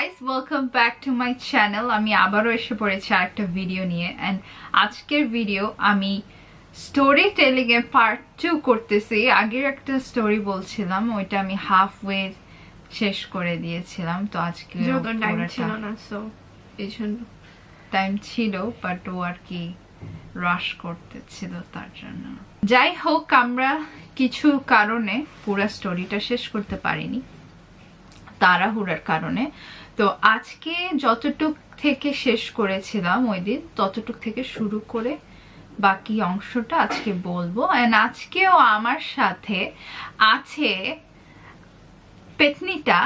guys, welcome back to my channel. আমি আবারো এসে পড়েছি আরেকটা ভিডিও নিয়ে and আজকের ভিডিও আমি স্টোরি টেলিং এর পার্ট 2 করতেছি। আগের একটা স্টোরি বলছিলাম ওইটা আমি হাফওয়ে শেষ করে দিয়েছিলাম, তো আজকে টাইম ছিল না, সো এইজন্য টাইম ছিল বাট ও আর কি রাশ করতেছিল তার জন্য। যাই হোক, আমরা কিছু কারণে পুরো স্টোরিটা শেষ করতে পারিনি, তাড়াহুড়ার কারণে। তো আজকে যতটুক থেকে শেষ করেছিলাম ওই দিন ততটুক থেকে শুরু করে বাকি অংশটা আজকে বলবো। এন্ড আজকেও আমার সাথে আছে পেতনিটা।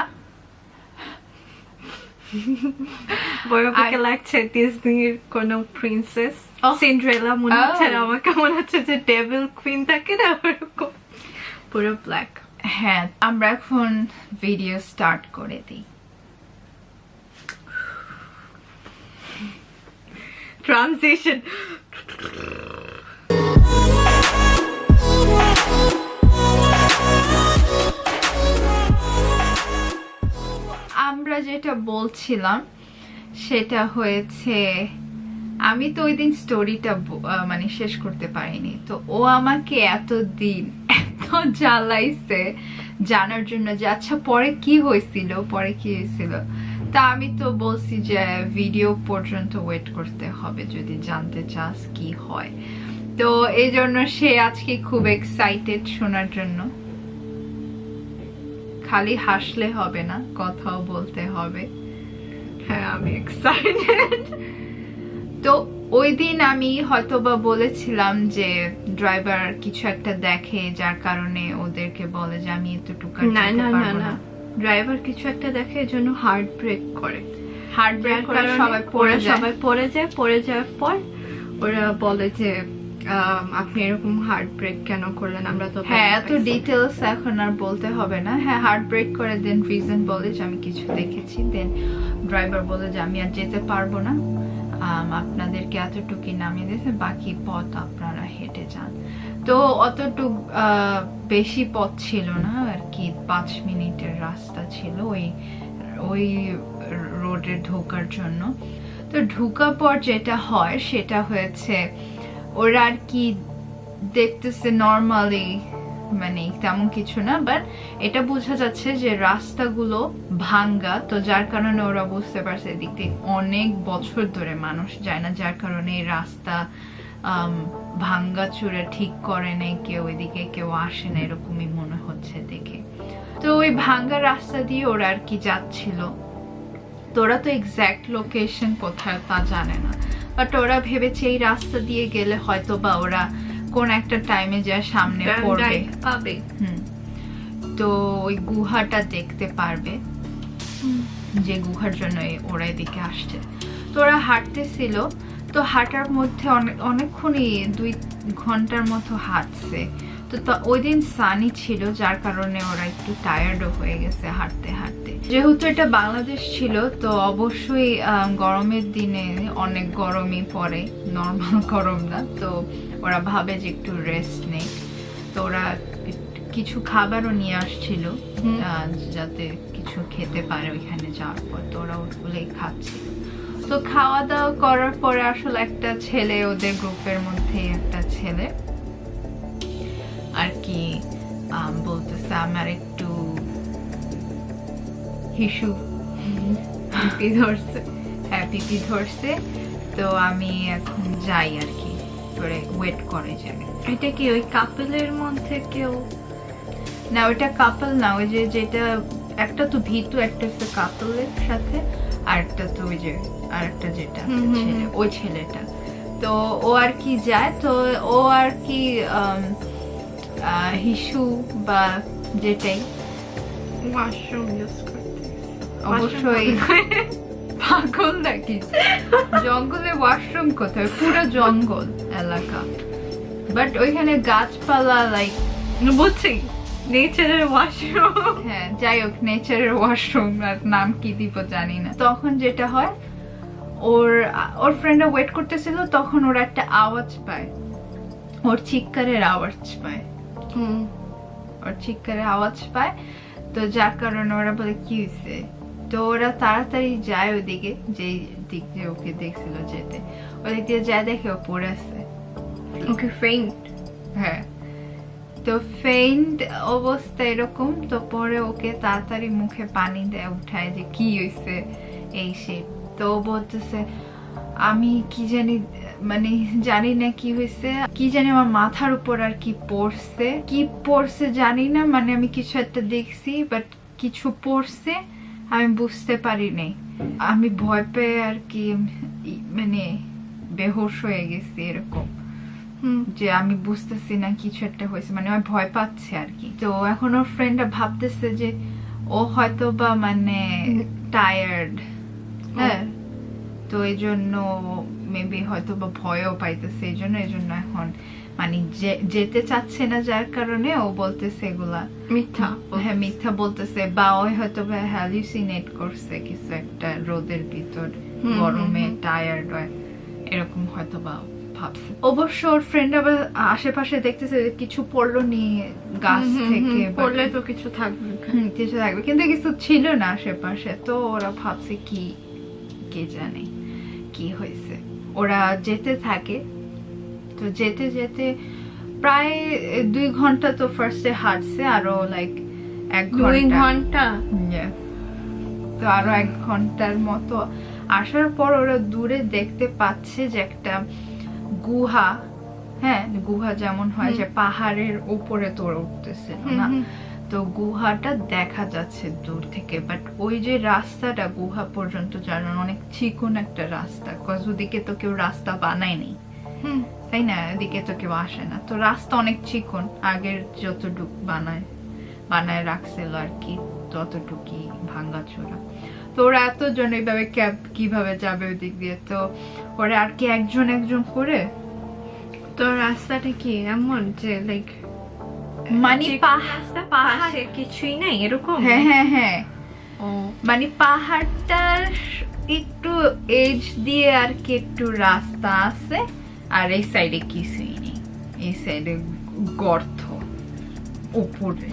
বড়কে লাগছে ডিজনির কোন প্রিন্সেস সিন্ড্রেলা মনে হচ্ছে, আমাকে মনে হচ্ছে যে ডেভিল কুইন থাকে না ওরকম পুরো ব্ল্যাক। হ্যাঁ, আমরা এখন ভিডিও স্টার্ট করে দিই। ট্রানজিশন। আমরা যেটা বলছিলাম সেটা হয়েছে, আমি তো ওই দিন স্টোরিটা মানে শেষ করতে পারিনি, তো ও আমাকে এতদিন এত জ্বালাইছে জানার জন্য যে আচ্ছা পরে কি হয়েছিল। তা আমি তো বলছি যে ভিডিও পর্যন্ত ওয়েট করতে হবে যদি জানতে চাস কি হয়। তো এই জন্য সে আজকে খুব এক্সাইটেড শোনার জন্য। খালি হাসলে হবে না, কথাও বলতে হবে। হ্যাঁ, আমি এক্সাইটেড। তো ওই দিন আমি হয়তোবা বলেছিলাম যে ড্রাইভার কিছু একটা দেখে যার কারণে ওদেরকে বলে যে আমি এতটুকু না না না না, ড্রাইভার কিছু একটা দেখে এজন্য হার্ট ব্রেক করে। হার্ট ব্রেক করে সবাই পড়ে যাওয়ার পর ওরা বলে যে আপনি এরকম হার্ট ব্রেক কেন করলেন, আমরা তো হ্যাঁ এত ডিটেলস এখন আর বলতে হবে না। হ্যাঁ, হার্ট ব্রেক করে দেন রিজন বলে যে আমি কিছু দেখেছি। দেন ড্রাইভার বলে যে আমি আর যেতে পারবো না, আপনাদেরকে এতটুকুই নামিয়ে দিয়েছে, বাকি পথ আপনারা হেঁটে যান। তো অতটুক বেশি পথ ছিল না আর কি, 5 মিনিটের রাস্তা ছিল ওই রোডে ঢোকার জন্য। তো ঢোকার পর যেটা হয় সেটা হয়েছে ওরা আর কি দেখতেছে নর্মালি, মানে তেমন কিছু না, বাট এটা বোঝা যাচ্ছে যে রাস্তাগুলো ভাঙ্গা, তো যার কারণে ওরা বুঝতে পারছে এদিক দিয়ে অনেক বছর ধরে মানুষ যায় না, যার কারণে এই রাস্তা ভাঙ্গা চুরে ঠিক করে নেই কেউ, এদিকে কেউ আসে না এরকমই মনে হচ্ছে দেখে। তো ওই ভাঙ্গা রাস্তা দিয়ে ওরা আর কি যাচ্ছিল। তো ওরা তো এক্সাক্ট লোকেশন কোথায় তা জানে না, বাট ওরা ভেবেছে এই রাস্তা দিয়ে গেলে হয়তো বা ওরা কোন একটা টাইমে যা সামনে পাবে, তো ওই গুহাটা দেখতে পারবে, যে গুহার জন্য ওরা এদিকে আসছে। তো ওরা হাঁটতেছিল, তো হাঁটার মধ্যে অনেকক্ষণই 2 ঘন্টার মতো হাঁটছে। তো ওই দিন সানি ছিল যার কারণে ওরা একটু টায়ার্ডও হয়ে গেছে হাঁটতে হাঁটতে। যেহেতু এটা বাংলাদেশ ছিল তো অবশ্যই গরমের দিনে অনেক গরমই পড়ে, নর্মাল গরম না, তো ওরা ভাবে যে একটু রেস্ট নেই। তো ওরা কিছু খাবারও নিয়ে আসছিল যাতে কিছু খেতে পারে ওইখানে যাওয়ার পর, তো ওরা ওগুলোই খাচ্ছিল। তো খাওয়া দাওয়া করার পরে আসলে একটা ছেলে, ওদের গ্রুপের মধ্যে একটা ছেলে আর কি বলতেছে আমার একটু হিসু পিপি ধরছে, হ্যাঁ পিপি ধরছে, তো আমি এখন যাই আর কি, পরে ওয়েট করে যাবে। এটা কি ওই কাপলের মধ্যে কেউ? না, ওইটা কাপল না, ওই যে যেটা একটা তো ভীতু, একটা হচ্ছে কাপলের সাথে, আর একটা তো ওই যে আর একটা যেটা ছেলে, ওই ছেলেটা। তো ও আর কি যায়, তো ও আর কি হিসু বা যেটাই ওয়াশরুম ইউজ করতে, অবশ্যই পাগল নাকি, জঙ্গলে ওয়াশরুম কোথায়, পুরো জঙ্গল এলাকা, বাট ওইখানে গাছপালা লাইক বুঝছি নেচারের ওয়াশরুম। হ্যাঁ যাই হোক, নেচারের ওয়াশরুম, নাম কি দিব জানি না। তখন যেটা হয়, ওর ফ্রেন্ডরা ওয়েট করতেছিল, তখন ওরা একটা আওয়াজ পায়, ওর চিৎকারের আওয়াজ পায়, তো যার কারণে ওরা বলে কি হয়েছে, তো ওরা তাড়াতাড়ি যায় ওদিকে, যে দিক দিয়ে ওকে দেখছিল যেতে, ওদিক দিয়ে যায় দেখে ও পড়ে আছে। ওকে ফেইন্ট। হ্যাঁ, তো ফেইন্ট অবস্থা এরকম। তো পরে ওকে তাড়াতাড়ি মুখে পানি দেয়, উঠায় যে কি হয়েছে এই সে। তো ও বলতেছে আমি কি জানি, মানে জানি না কি হয়েছে, কি জানি আমার মাথার উপর আর কি পড়ছে জানি না, মানে আমি কিছু একটা দেখছি বাট কিছু পড়ছে আমি বুঝতে পারি নাই। আমি ভয় পেয়ে আর কি মানে বেহুশ হয়ে গেছি এরকম, যে আমি বুঝতেছি না কিছু একটা হয়েছে, মানে আমি ভয় পাচ্ছে আর কি। তো এখন ওর ফ্রেন্ডরা ভাবতেছে যে ও হয়তো বা মানে টায়ার্ড, হ্যাঁ, তো এই জন্য মেবি হয়তো বা ভয়ও পাইতেছে, এই জন্য এখন মানে যেতে চাচ্ছে না, যার কারণে ও বলতেছে এগুলা মিথ্যা। হ্যাঁ, মিথ্যা বলতেছে, বা ওই হয়তো বা হ্যালুসিনেট করছে কিছু একটা, রোদের ভিতর গরমে টায়ার্ড হয় এরকম হয়তো বা ভাবছে। অবশ্য ওর ফ্রেন্ড আবার আশেপাশে দেখতেছে কিছু পড়লো নি গাছ থেকে, পড়লে তো কিছু থাকবে, কিছু থাকবে, কিন্তু কিছু ছিল না আশেপাশে। তো ওরা ভাবছে কি কে জানে কি হয়েছে। ওরা যেতে থাকে, তো যেতে যেতে প্রায় 2 ঘন্টা তো ফার্স্টে হাঁটছে, আরো লাইক 1 ঘন্টা, তো আরো 1 ঘন্টার মতো আসার পর ওরা দূরে দেখতে পাচ্ছে যে একটা গুহা, হ্যাঁ, গুহা যেমন হয় যে পাহাড়ের উপরে তোরা উঠতেছিল না, তো গুহাটা দেখা যাচ্ছে দূর থেকে। বাট ওই যে রাস্তাটা গুহা পর্যন্ত যাওয়ার অনেক চিকন একটা রাস্তা, কজ ওদিকে তো কেউ রাস্তা বানায়নি, তাই না, এদিকে তো কেউ আসে না, তো রাস্তা অনেক চিকন, আগের যতটুক বানায় রাখছিল আর কি ততটুকুই ভাঙ্গাচোরা। তো ওরা এতজন এইভাবে ক্যাব কিভাবে যাবে ওই দিক দিয়ে, তো ওরা আর কি একজন করে। তো রাস্তাটা কি এমন যে লাইক মানে পাহাড়ে কিছুই নাই এরকম? হ্যাঁ হ্যাঁ হ্যাঁ, মানে পাহাড়টার একটু এজ দিয়ে আর কি একটু রাস্তা আছে, আর এই সাইডে কিছুই নেই, এই সাইডে গর্ত উপরে।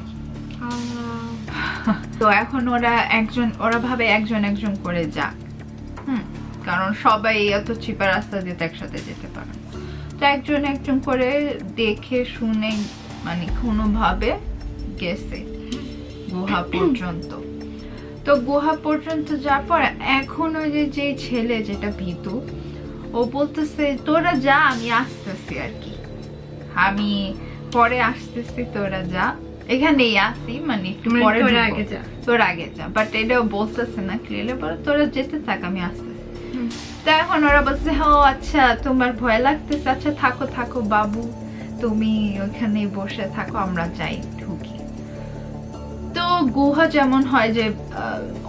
তো এখন ওরা ভাবে একজন করে যাক, কারণ সবাই এত চিপা রাস্তা দিয়ে একসাথে যেতে পারে, তো একজন করে দেখে শুনে মানে কোনোভাবে গেছে গুহা পর্যন্ত। তো গুহা পর্যন্ত যাওয়ার পর এখন ওই যে ছেলে যেটা ভীতু, ও বলতেছে তোরা যা, আমি আসতেছি আর কি, আমি পরে আসতেছি, তোরা যা, এখানেই আসি, মানে একটু পরে তোরা আগে যা, বাট এটাও বলতেছে না ক্লিয়ারলি, বলে তোরা যেতে থাক, আমি আসতেছি। তো এখন ওরা বলছে ও আচ্ছা তোমার ভয় লাগতেছে, আচ্ছা থাকো বাবু, তুমি ওখানে বসে থাকো, আমরা যাই ঢুকি। তো গুহা যেমন হয় যে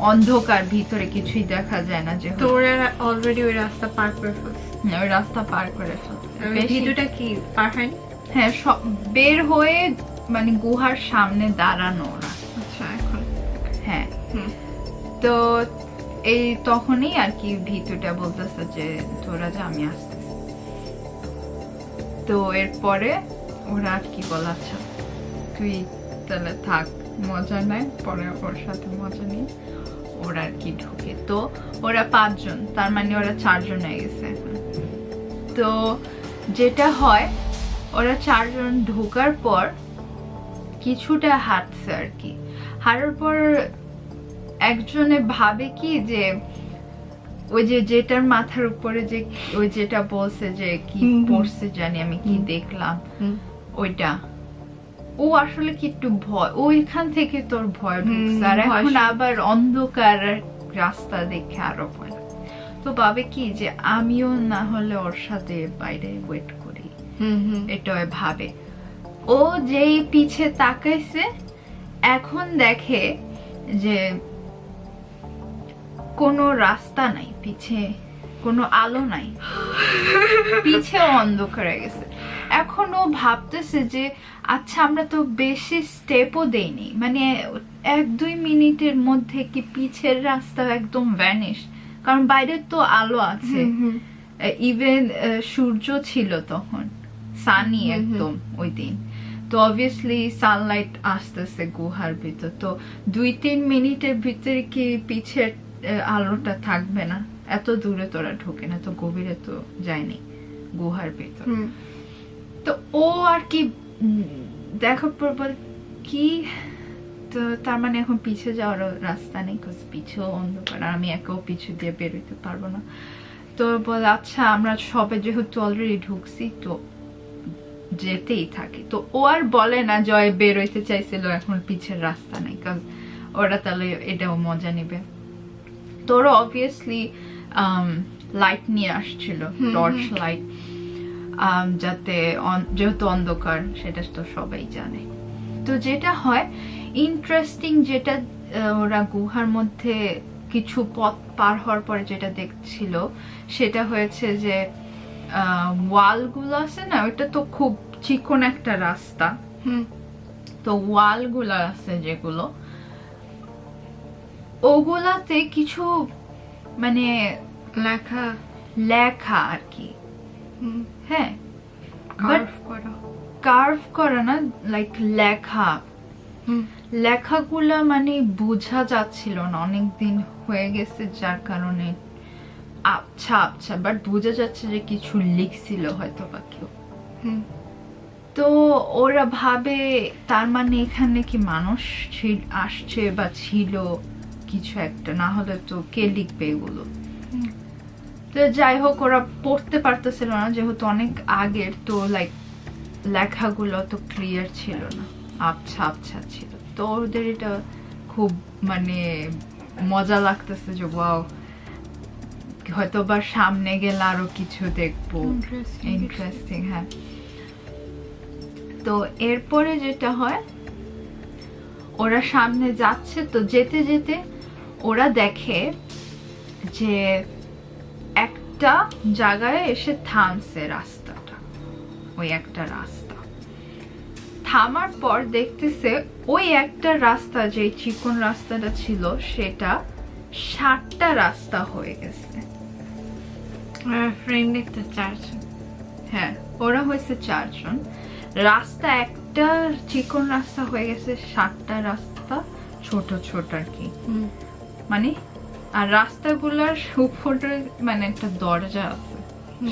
অন্ধকার, ভিতরে কিছুই দেখা যায় না, যে তো ওরা অলরেডি ওই রাস্তা পার করে ফেলছে, ওই রাস্তা পার করে ফেলছে, ভিডিওটা কি পার হয়নি? হ্যাঁ, বের হয়ে মানে গুহার সামনে দাঁড়ানো ওরা। আচ্ছা, এখন হ্যাঁ, তো এই তখনই আর কি ভিতুটা বলতেছে যে তোরা যা, আমি আসতেছি। তো এরপরে ওরা আর কি বলে আচ্ছা তুই তাহলে থাক, মজা নেয়, পরে ওর সাথে মজা নিয়ে ওরা আর কি ঢুকে। তো ওরা 5 জন, তার মানে ওরা 4 জন হয়ে গেছে এখন। তো যেটা হয়, ওরা 4 জন ঢোকার পর কিছুটা হাঁটছে আর কি, হাঁটার পর একজনে ভাবে কি যে ওই যেটার মাথার উপরে যে ওই যেটা বলছে যে কি পড়ছে জানি আমি, কি দেখলাম ওইটা, ও আসলে কি একটু ভয়, ওইখান থেকে তোর ভয় ঢুকছে, আর এখন আবার অন্ধকার রাস্তা দেখে আরো ভয়। তো ভাবে কি যে আমিও না হলে ওর সাথে বাইরে ওয়েট করি, এটা ভাবে। ও যেই পিছে তাকাইছে, এখন দেখে যে কোনো রাস্তা নাই, পিছে কোনো আলো নাই, পিছে অন্ধকার হয়ে গেছে। এখন ও ভাবতেছে যে আচ্ছা আমরা তো বেশি স্টেপও দেইনি, মানে 1-2 মিনিটের মধ্যে কি পিছের রাস্তা একদম ভ্যানিশ, কারণ বাইরে তো আলো আছে, ইভেন সূর্য ছিল তখন, সানি একদম ওই দিন। তো অবভিয়াসলি সানলাইট আসতেছে গুহার ভিতর, তো 2-3 মিনিটের ভিতরে কি পিছের আলোটা থাকবে না? এত দূরে তোরা ঢোকে না, তো গভীরে তো যায়নি গুহার ভিতর। তো ও আর কি দেখার পর বলে কি, তো তার মানে এখন পিছে যাওয়ার রাস্তা নেই, পিছেও অন্ধকার, আর আমি একেও পিছু দিয়ে বেরোতে পারবো না। তো বলে আচ্ছা আমরা সবে যেহেতু অলরেডি ঢুকছি তো যেতেই থাকি। তো ও আর বলে না জয় বেরোইতে চাইছিল এখন পিছের রাস্তা নেই, কারণ ওরা তাহলে এটাও মজা নিবে। তো ওরা অবভিয়াসলি লাইট নিয়ে আসছিল, টর্চ লাইট, যাতে যেহেতু অন্ধকার সেটা তো সবাই জানে। তো যেটা হয় ইন্টারেস্টিং, যেটা ওরা গুহার মধ্যে কিছু পথ পার হওয়ার পরে যেটা দেখছিল সেটা হয়েছে যে ওয়ালগুলো আছে না, ওইটা তো খুব চিকন একটা রাস্তা, তো ওয়ালগুলো আছে যেগুলো, ওগুলাতে কিছু মানে লেখা লেখা আর কি, হ্যাঁ কার্ভ করা না, লাইক লেখা, লেখাগুলা মানে বোঝা যাচ্ছিল না, অনেকদিন হয়ে গেছে যার কারণে আচ্ছা আচ্ছা, বাট বোঝা যাচ্ছে যে কিছু লিখছিল হয়তো বা কেউ। তো ওরা ভাবে তার মানে এখানে কি মানুষ আসছে বা ছিল কিছু একটা, না হলে তো কে লিখবে এগুলো। তো যাই হোক ওরা পড়তে পারতেছিল না যেহেতু অনেক আগের, তো লাইক লেখাগুলো তো ক্লিয়ার ছিল না, আচ্ছা আচ্ছা ছিল। তো ওদের এটা খুব মানে মজা লাগতেছে যে ওয়াও, হয়তো বা সামনে গেলে আরো কিছু দেখবো ইন্টারেস্টিং। হ্যাঁ, তো এরপরে যেটা হয় ওরা সামনে যাচ্ছে, তো যেতে যেতে ওরা দেখে যে একটা জায়গায় এসে থামছে রাস্তাটা, ওই একটা রাস্তা থামার পর দেখতেছে ওই একটা রাস্তা, যে চিকন রাস্তাটা ছিল সেটা 7টা রাস্তা হয়ে গেছে। ফ্রেন্ড দেখতে 4 জন। হ্যাঁ, ওরা হয়েছে 4 জন। রাস্তা একটা চিকন রাস্তা হয়ে গেছে 7টা রাস্তা ছোট ছোট আর কি, মানে আর রাস্তাগুলোর উপরে মানে একটা দরজা আছে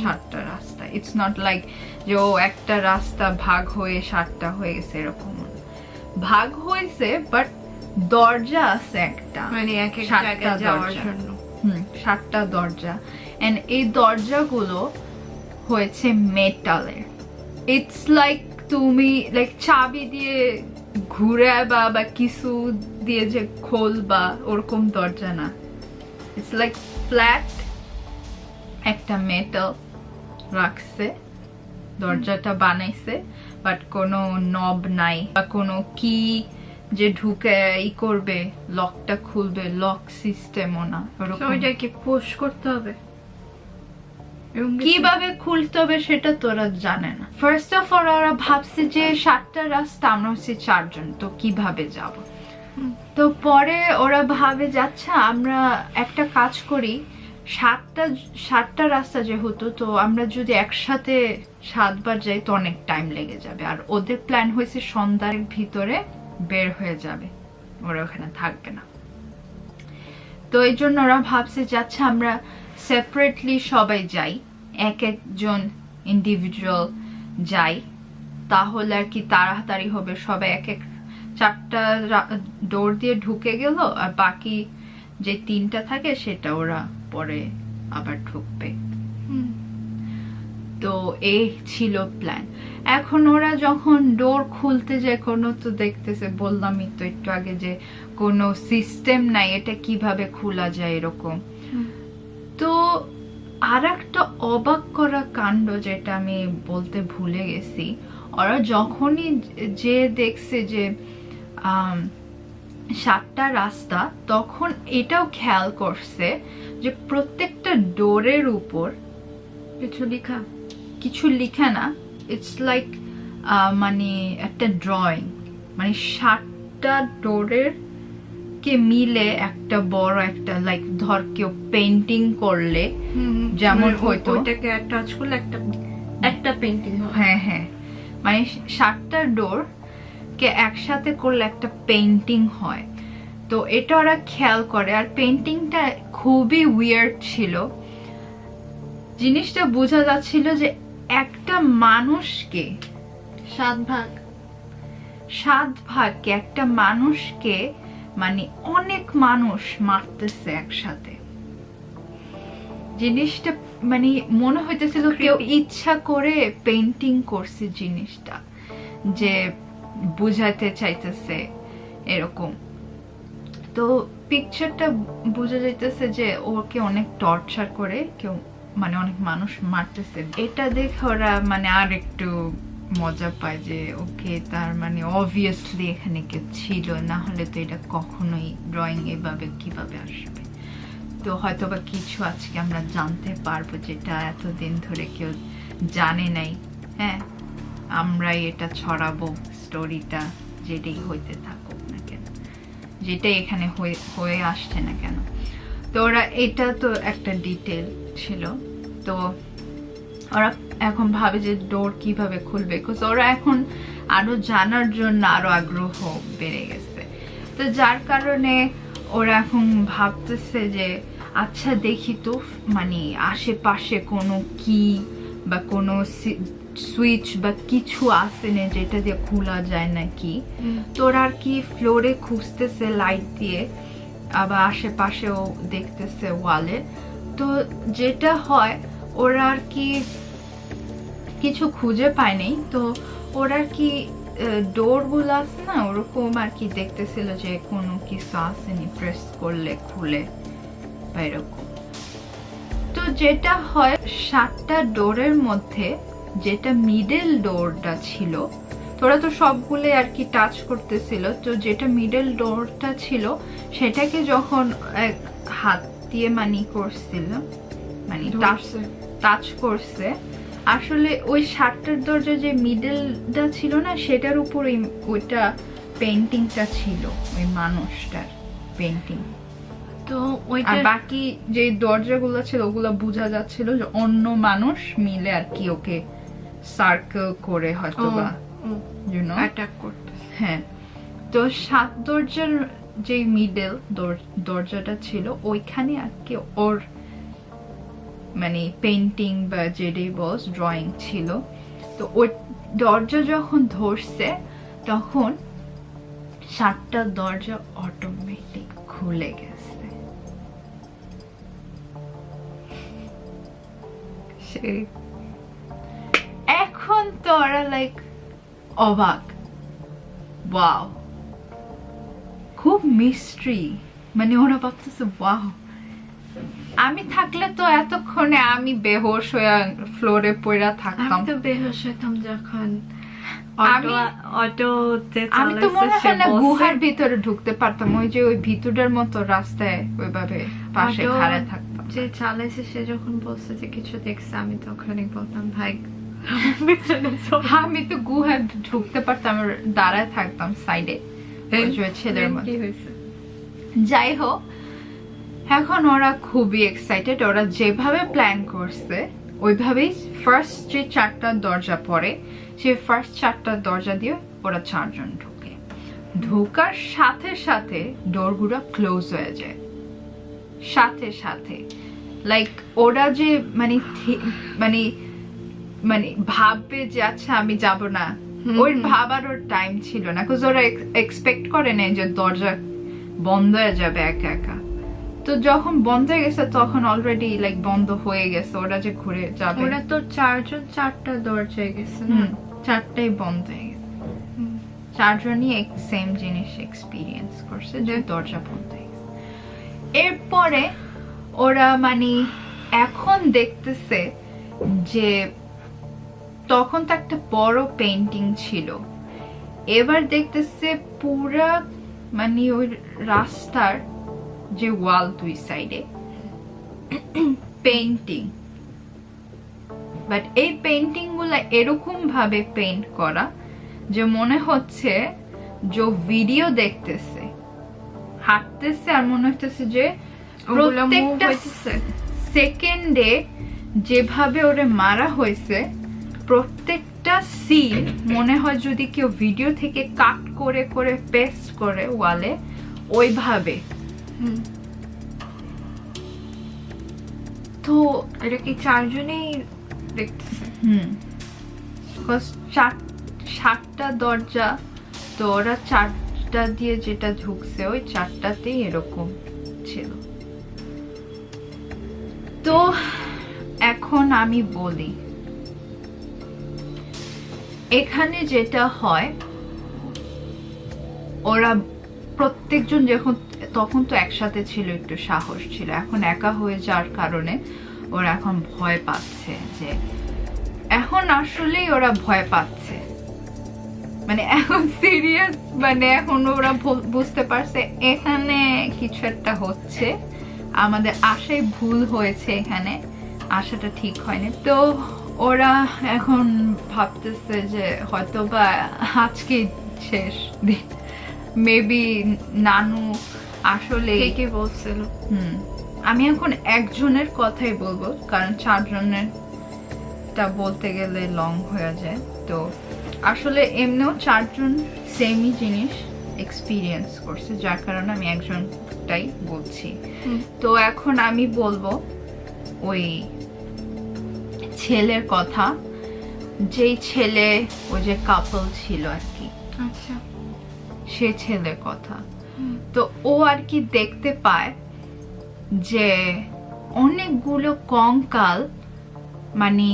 7টা রাস্তা। ইটস নট লাইক যে ও একটা রাস্তা ভাগ হয়ে 7টা হয়ে গেছে, এরকম ভাগ হয়েছে, বাট দরজা আছে একটা, মানে এক এক জায়গায় যাওয়ার জন্য 7টা দরজা। এন্ড এই দরজাগুলো হয়েছে মেটালের। ইটস লাইক তুমি লাইক চাবি দিয়ে ঘুরে বা কিছু দিয়ে যে খোলবা ওরকম দরজা না, ইটস লাইক ফ্ল্যাট একটা মেটাল রাখছে, দরজাটা বানাইছে, বাট কোনো নব নাই বা কোনো কি যে ঢুকে ই করবে লকটা খুলবে, লক সিস্টেমও না। ওইটা কি পুশ করতে হবে, কিভাবে খুলতে হবে সেটা তোরা জানে না। ফার্স্ট অফ অল ওরা ভাবছে যে 7টা রাস্তা, আমরা হচ্ছে 4 জন, তো কিভাবে যাব। তো পরে ওরা ভাবে যাচ্ছে আমরা একটা কাজ করি, 7টা রাস্তা যেহেতু, তো আমরা যদি একসাথে 7 বার যাই তো অনেক টাইম লেগে যাবে, আর ওদের প্ল্যান হয়েছে সন্ধ্যার ভিতরে বের হয়ে যাবে, ওরা ওখানে থাকবে না। তো এই জন্য ওরা ভাবছে যাচ্ছে আমরা সেপারেটলি সবাই যাই, এক একজন ইন্ডিভিজুয়াল যাই, তাহলে আর কি তাড়াতাড়ি হবে। সবাই এক এক 4টা ডোর দিয়ে ঢুকে গেল, আর বাকি যে 3টা থাকে সেটা ওরা পরে আবার ঢুকবে। তো এই ছিল প্ল্যান। এখন ওরা যখন ডোর খুলতে যায়, কোনো তো দেখতেছে, বললামই তো একটু আগে যে কোনো সিস্টেম নাই এটা কিভাবে খোলা যায় এরকম। তো আর একটা অবাক করা কাণ্ড যেটা আমি বলতে ভুলে গেছি, ওরা যখনই যে দেখছে যে 7টা রাস্তা, তখন এটাও খেয়াল করছে যে প্রত্যেকটা ডোরের উপর কিছু লেখা না, ইটস লাইক মানে একটা ড্রয়িং, মানে 7টা ডোরের কে মিলে একটা বড় একটা লাইক ধর কেউ পেইন্টিং করলে যেমন হয়তো ওটাকে টাচ করলে একটা পেইন্টিং হয়। হ্যাঁ হ্যাঁ, মানে 7টা ডোর কে একসাথে করলে একটা পেইন্টিং হয়। তো এটা ওরা খেয়াল করে, আর পেইন্টিংটা খুবই উইয়ার্ড ছিল। জিনিসটা বোঝা যাচ্ছিল যে একটা মানুষকে 7 ভাগকে একটা মানুষকে মানে অনেক মানুষ মারতেছে একসাথে। জিনিসটা মানে মনে হইতেছিল কেউ ইচ্ছা করে পেইন্টিং করছে জিনিসটা, যে বুঝাতে চাইতেছে এরকম। তো পিকচারটা বোঝা যাইতেছে যে ওকে অনেক টর্চার করে কেউ, মানে অনেক মানুষ মারতেছে। এটা দেখে ওরা মানে আর একটু মজা পায় যে ওকে, তার মানে অবভিয়াসলি এখানে কেউ ছিল, না হলে তো এটা কখনোই ড্রয়িং এভাবে কিভাবে আসবে। তো হয়তো বা কিছু আজকে আমরা জানতে পারবো যেটা এতদিন ধরে কেউ জানে নাই। হ্যাঁ, আমরাই এটা ছড়াবো, স্টোরিটা যেটাই হইতে থাকুক না কেন, যেটাই এখানে হয়ে আসছে না কেন। তো ওরা, এটা তো একটা ডিটেল ছিল। তো ওরা এখন ভাবে যে ডোর কিভাবে খুলবে, ওরা এখন আরো জানার জন্য আরো আগ্রহ বেড়ে গেছে। তো যার কারণে ওরা এখন ভাবতেছে যে আচ্ছা দেখি তো মানে আশেপাশে কোনো কি বা কোনো সুইচ বা কিছু আছে না যেটা দিয়ে খোলা যায় নাকি। তো ওরা আর কি ফ্লোরে খুঁজতেছে লাইট দিয়ে, আবার আশেপাশেও দেখতেছে ওয়ালে। তো যেটা হয় ওরা আর কি কিছু খুঁজে পায়নি। তো ওরা কি ডোর গুলো আছে না, ওরকম আর কি দেখতেছিল যে কোনো কিছু আসেনি, প্রেস করলে খুলে বা এরকম। তো যেটা হয় 7টা ডোরের মধ্যে যেটা মিডল ডোরটা ছিল, তোরা তো সবগুলো আর কি টাচ করতেছিল। তো যেটা মিডল ডোরটা ছিল সেটাকে যখন হাত দিয়ে মানি করছিল, মানে টাচ করছে, আসলে ওই 7টার দরজা যে মিডলটা ছিল না সেটার উপর ওইটা পেইন্টিংটা ছিল, ওই মানুষটার পেইন্টিং। তো আর বাকি যে দরজাগুলো ছিল ওগুলো বোঝা যাচ্ছিল যে অন্য মানুষ মিলে আর কি ওকে সার্কেল করে হয়তো বা অ্যাটাক করতে। হ্যাঁ, তো 7 দরজার যে মিডল দরজাটা ছিল ওইখানে আর কি ওর মানে পেইন্টিং বা যেটাই বস ড্রয়িং ছিল। তো ওই দরজা যখন ধরছে তখন 7টা দরজা অটোমেটিক খুলে গেছে। এখন তো ওরা লাইক অবাক, ওয়াও, খুব মিস্ট্রি, মানে ওরা ভাবতেছে ওয়াও। আমি থাকলে তো এতক্ষণে আমি বেহোশ হয়ে ফ্লোরে পড়া থাকতাম। আমি তো বেহোশ হতাম যখন আমি তো মনে হয় না গুহার ভিতরে ঢুকতে পারতাম, ওই যে ওই ভিতরের মতো রাস্তায় ওইভাবে পাশে খাড়া থাকতাম। যে চালাইছে সে যখন বলছে যে কিছু দেখছে, আমি তখনই বলতাম ভাই আমি তো গুহায় ঢুকতে পারতাম, দাঁড়ায় থাকতাম সাইডে ছেলের মতো। যাই হোক, এখন ওরা খুবই এক্সাইটেড। ওরা যেভাবে প্ল্যান করছে ওইভাবেই ফার্স্ট যে 4টা দরজা পড়ে, সে ফার্স্ট 4টা দরজা দিয়ে ওরা 4 জন ঢুকে। ঢোকার সাথে সাথে ডোরগুলো ক্লোজ হয়ে যায়, সাথে সাথে। লাইক ওরা যে মানে মানে মানে ভাববে যে আচ্ছা আমি যাব না, ওই ভাবার ওর টাইম ছিল না, বিকজ ওরা এক্সপেক্ট করে না যে দরজা বন্ধ হয়ে যাবে একা একা। তো যখন বন্ধ হয়ে গেছে তখন অলরেডি লাইক বন্ধ হয়ে গেছে, ওরা যে ঘুরে যাবে। ওরা তো 4 জন 4টা দরজায় গেছে না, 4টাই বন্ধ হয়ে গেছে। 4 জনই সেম জিনিস এক্সপিরিয়েন্স করছে যে দরজা বন্ধ হয়ে গেছে। এরপরে ওরা মানে এখন দেখতেছে যে তখন তো একটা বড় পেইন্টিং ছিল, এবার দেখতেছে পুরা মানে ওই রাস্তার যে ওয়াল 2 সাইডে পেইন্টিং। বাট এই পেইন্টিং গুলা এরকম ভাবে পেইন্ট করা যে মনে হচ্ছে যে ভিডিও দেখতেছে, হাঁটতেছে, আর মনে হচ্ছে যে প্রত্যেকটা সেকেন্ডে যেভাবে ওরে মারা হয়েছে প্রত্যেকটা একটা সিন মনে হয় যদি কেউ ভিডিও থেকে কাট করে করে পেস্ট করে ওয়ালে ওইভাবে। তো এটা কি 4 জনেই দেখতেছে? সাতটা দরজা, তো ওরা 4টা দিয়ে যেটা ঢুকছে ওই 4টাতেই এরকম ছিল। তো এখন আমি বলি, এখানে যেটা হয়, ওরা প্রত্যেকজন যখন তখন তো একসাথে ছিল, একটু সাহস ছিল, এখন একা হয়ে যাওয়ার কারণে ওরা এখন ভয় পাচ্ছে। যে এখন আসলেই ওরা ভয় পাচ্ছে, মানে এখন সিরিয়াস, মানে এখন ওরা বুঝতে পারছে এখানে কিছু একটা হচ্ছে, আমাদের আশাই ভুল হয়েছে, এখানে আশাটা ঠিক হয়নি। তো ওরা এখন ভাবতেছে যে হয়তো বা আজকে শেষ দিন, মেবি নানু আসলে কে বলছিল। আমি এখন একজনের কথাই বলবো, কারণ 4 জনের টা বলতে গেলে লং হয়ে যায়। তো আসলে এমনিও 4 জন সেমই জিনিস এক্সপিরিয়েন্স করছে, যার কারণে আমি একজনটাই বলছি। তো এখন আমি বলবো ওই ছেলের কথা, যেই ছেলে ওই যে কাপল ছিল আর কি, আচ্ছা, সে ছেলের কথা। তো ও আর কি দেখতে পায় যে অনেকগুলো কঙ্কাল মানে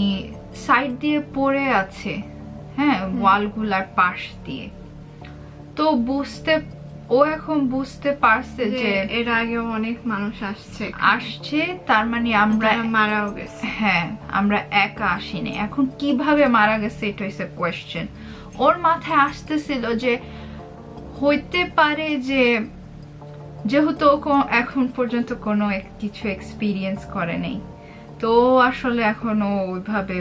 সাইড দিয়ে পড়ে আছে, হ্যাঁ, ওয়ালগুলার পাশ দিয়ে। তো ও এখন বুঝতে পারছে যে এর আগে অনেক মানুষ আসছে, তার মানে আমরা মারাও গেছে। হ্যাঁ, আমরা একা আসিনি। এখন কিভাবে মারা গেছে এটা হচ্ছে কোয়েশ্চেন। ওর মাথায় আসতেছিল যে হইতে পারে যে যেহেতু এখন পর্যন্ত কোনো কিছু এক্সপিরিয়েন্স করে নেই, তো আসলে এখনো ওইভাবে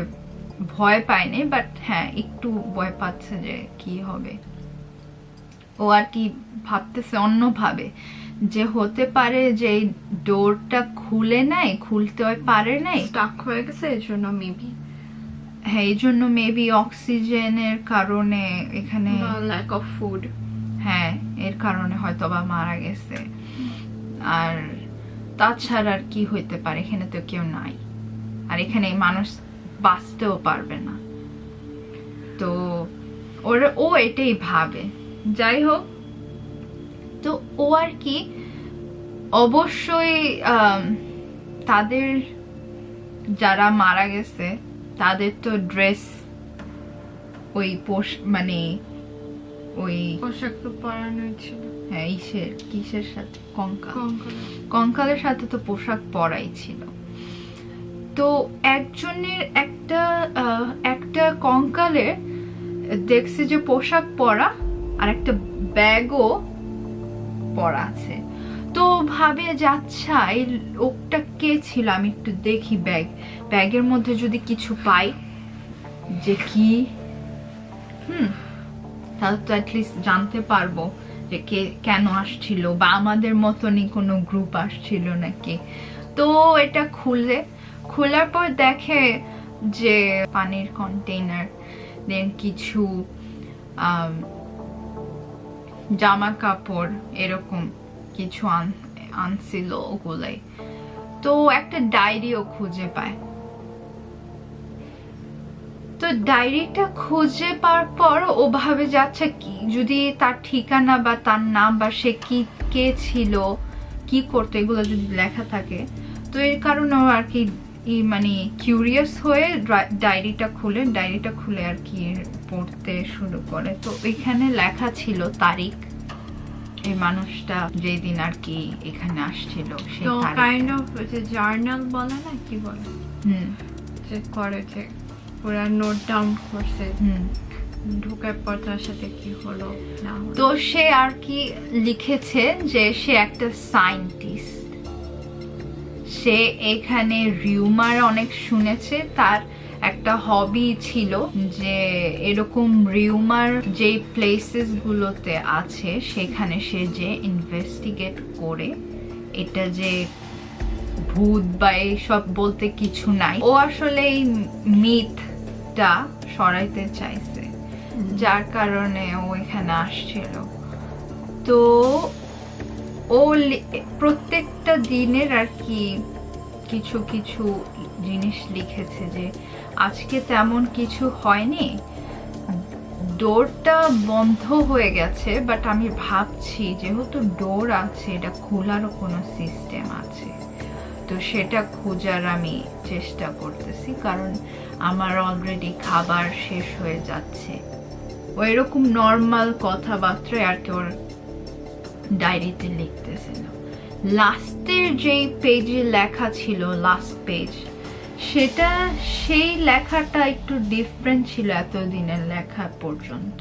ভয় পায়নি, বাট হ্যাঁ একটু ভয় পাচ্ছে যে কি হবে। ও আর কি ভাবতেছে অন্যভাবে, যে হতে পারে যে ডোরটা খুলতে পারে নাই, স্টাক হয়ে গেছে, এই জন্য মেবি। হ্যাঁ, এই জন্য মেবি অক্সিজেনের কারণে, এখানে ল্যাক অফ ফুড, হ্যাঁ এর কারণে হয়তো বা মারা গেছে। আর তাছাড়া আর কি হইতে পারে, এখানে তো কেউ নাই, আর এখানে মানুষ বাঁচতেও পারবে না। তো ও এটাই ভাবে। যাই হোক, তো ও আর কি অবশ্যই তাদের যারা মারা গেছে তাদের তো ড্রেস ওই মানে ওই পোশাক তো পরানো ছিল, হ্যাঁ, কিসের সাথে, কঙ্কালের সাথে তো পোশাক পরাই ছিল। তো একজনের একটা কঙ্কালের দেখছে যে পোশাক পরা আর একটা ব্যাগও পরা আছে। তো ভাবে যাচ্ছা এই লোকটা কে ছিল, আমি একটু দেখি ব্যাগের মধ্যে যদি কিছু পাই যে কি, তাহলে তো অ্যাটলিস্ট জানতে পারবো যে কে কেন আসছিল, বা আমাদের মতনই কোনো গ্রুপ আসছিল নাকি। তো এটা খোলার পর দেখে যে পানির কন্টেইনার, দেন কিছু জামা কাপড় এরকম কিছু আনছিল ওগুলাই। তো একটা ডায়েরিও খুঁজে পায়। তো ডায়েরিটা খুঁজে পাওয়ার পর ও ভাবে যাচ্ছে কি যদি তার ঠিকানা বা তার নাম বা সে কে ছিল, কি করতো, এগুলো যদি লেখা থাকে, তো এর কারণে ও আর কি মানে কিউরিয়াস হয়ে ডায়েরিটা খুলে আর কি পড়তে শুরু করে। তো এখানে লেখা ছিল তারিখ, এই মানুষটা যেই দিন আর কি এখানে আসছিল সেই তো তারিখ। কাইন্ড অফ যে জার্নাল বলে না, কি বলে, যে করে যে পুরো নোট ডাউন করছে ঢোকার পর তার সাথে কি হলো না হলো। তো সে আর কি লিখেছে যে সে একটা সায়েন্টিস্ট, সে এখানে রিউমার অনেক শুনেছে, তার একটা হবি ছিল যে এরকম রিউমার যে প্লেসেস গুলোতে আছে সেখানে সে যে ইনভেস্টিগেট করে, এটা যে ভূত বা এইসব বলতে কিছু নাই, ও আসলে এই মিথ লিকটা সরাইতে চাইছে, যার কারণে ও এখানে আসছিল। তো ও প্রত্যেকটা দিনের আর কি কিছু কিছু জিনিস লিখেছে, যে আজকে তেমন কিছু হয়নি, ডোরটা বন্ধ হয়ে গেছে, বাট আমি ভাবছি যেহেতু ডোর আছে এটা খোলারও কোনো সিস্টেম আছে, তো সেটা খোঁজার আমি চেষ্টা করতেছি, কারণ আমার অলরেডি খাবার শেষ হয়ে যাচ্ছে। ও এরকম নর্মাল কথাবার্তায় আর কি ওর ডায়েরিতে লিখতেছিল। লাস্টের যেই পেজে লেখা ছিল, লাস্ট পেজ, সেটা সেই লেখাটা একটু ডিফারেন্ট ছিল এতদিনের লেখা পর্যন্ত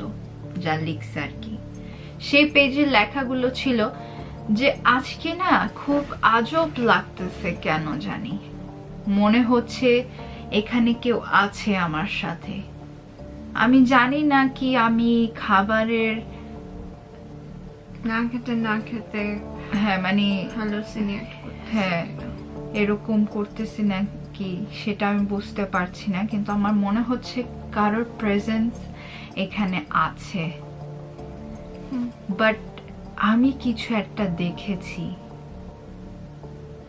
যা লিখছে আর কি। সেই পেজের লেখাগুলো ছিল যে আজকে না খুব আজব লাগতেছে, কেন জানি মনে হচ্ছে এখানে কেউ আছে আমার সাথে। আমি জানি না কি আমি খাবারের না খেতে হ্যাঁ মানে হ্যালোসিনেট হ্যাঁ এরকম করতেছি না কি সেটা আমি বুঝতে পারছি না, কিন্তু আমার মনে হচ্ছে কারোর প্রেজেন্স এখানে আছে। বাট আমি কিছু একটা দেখেছি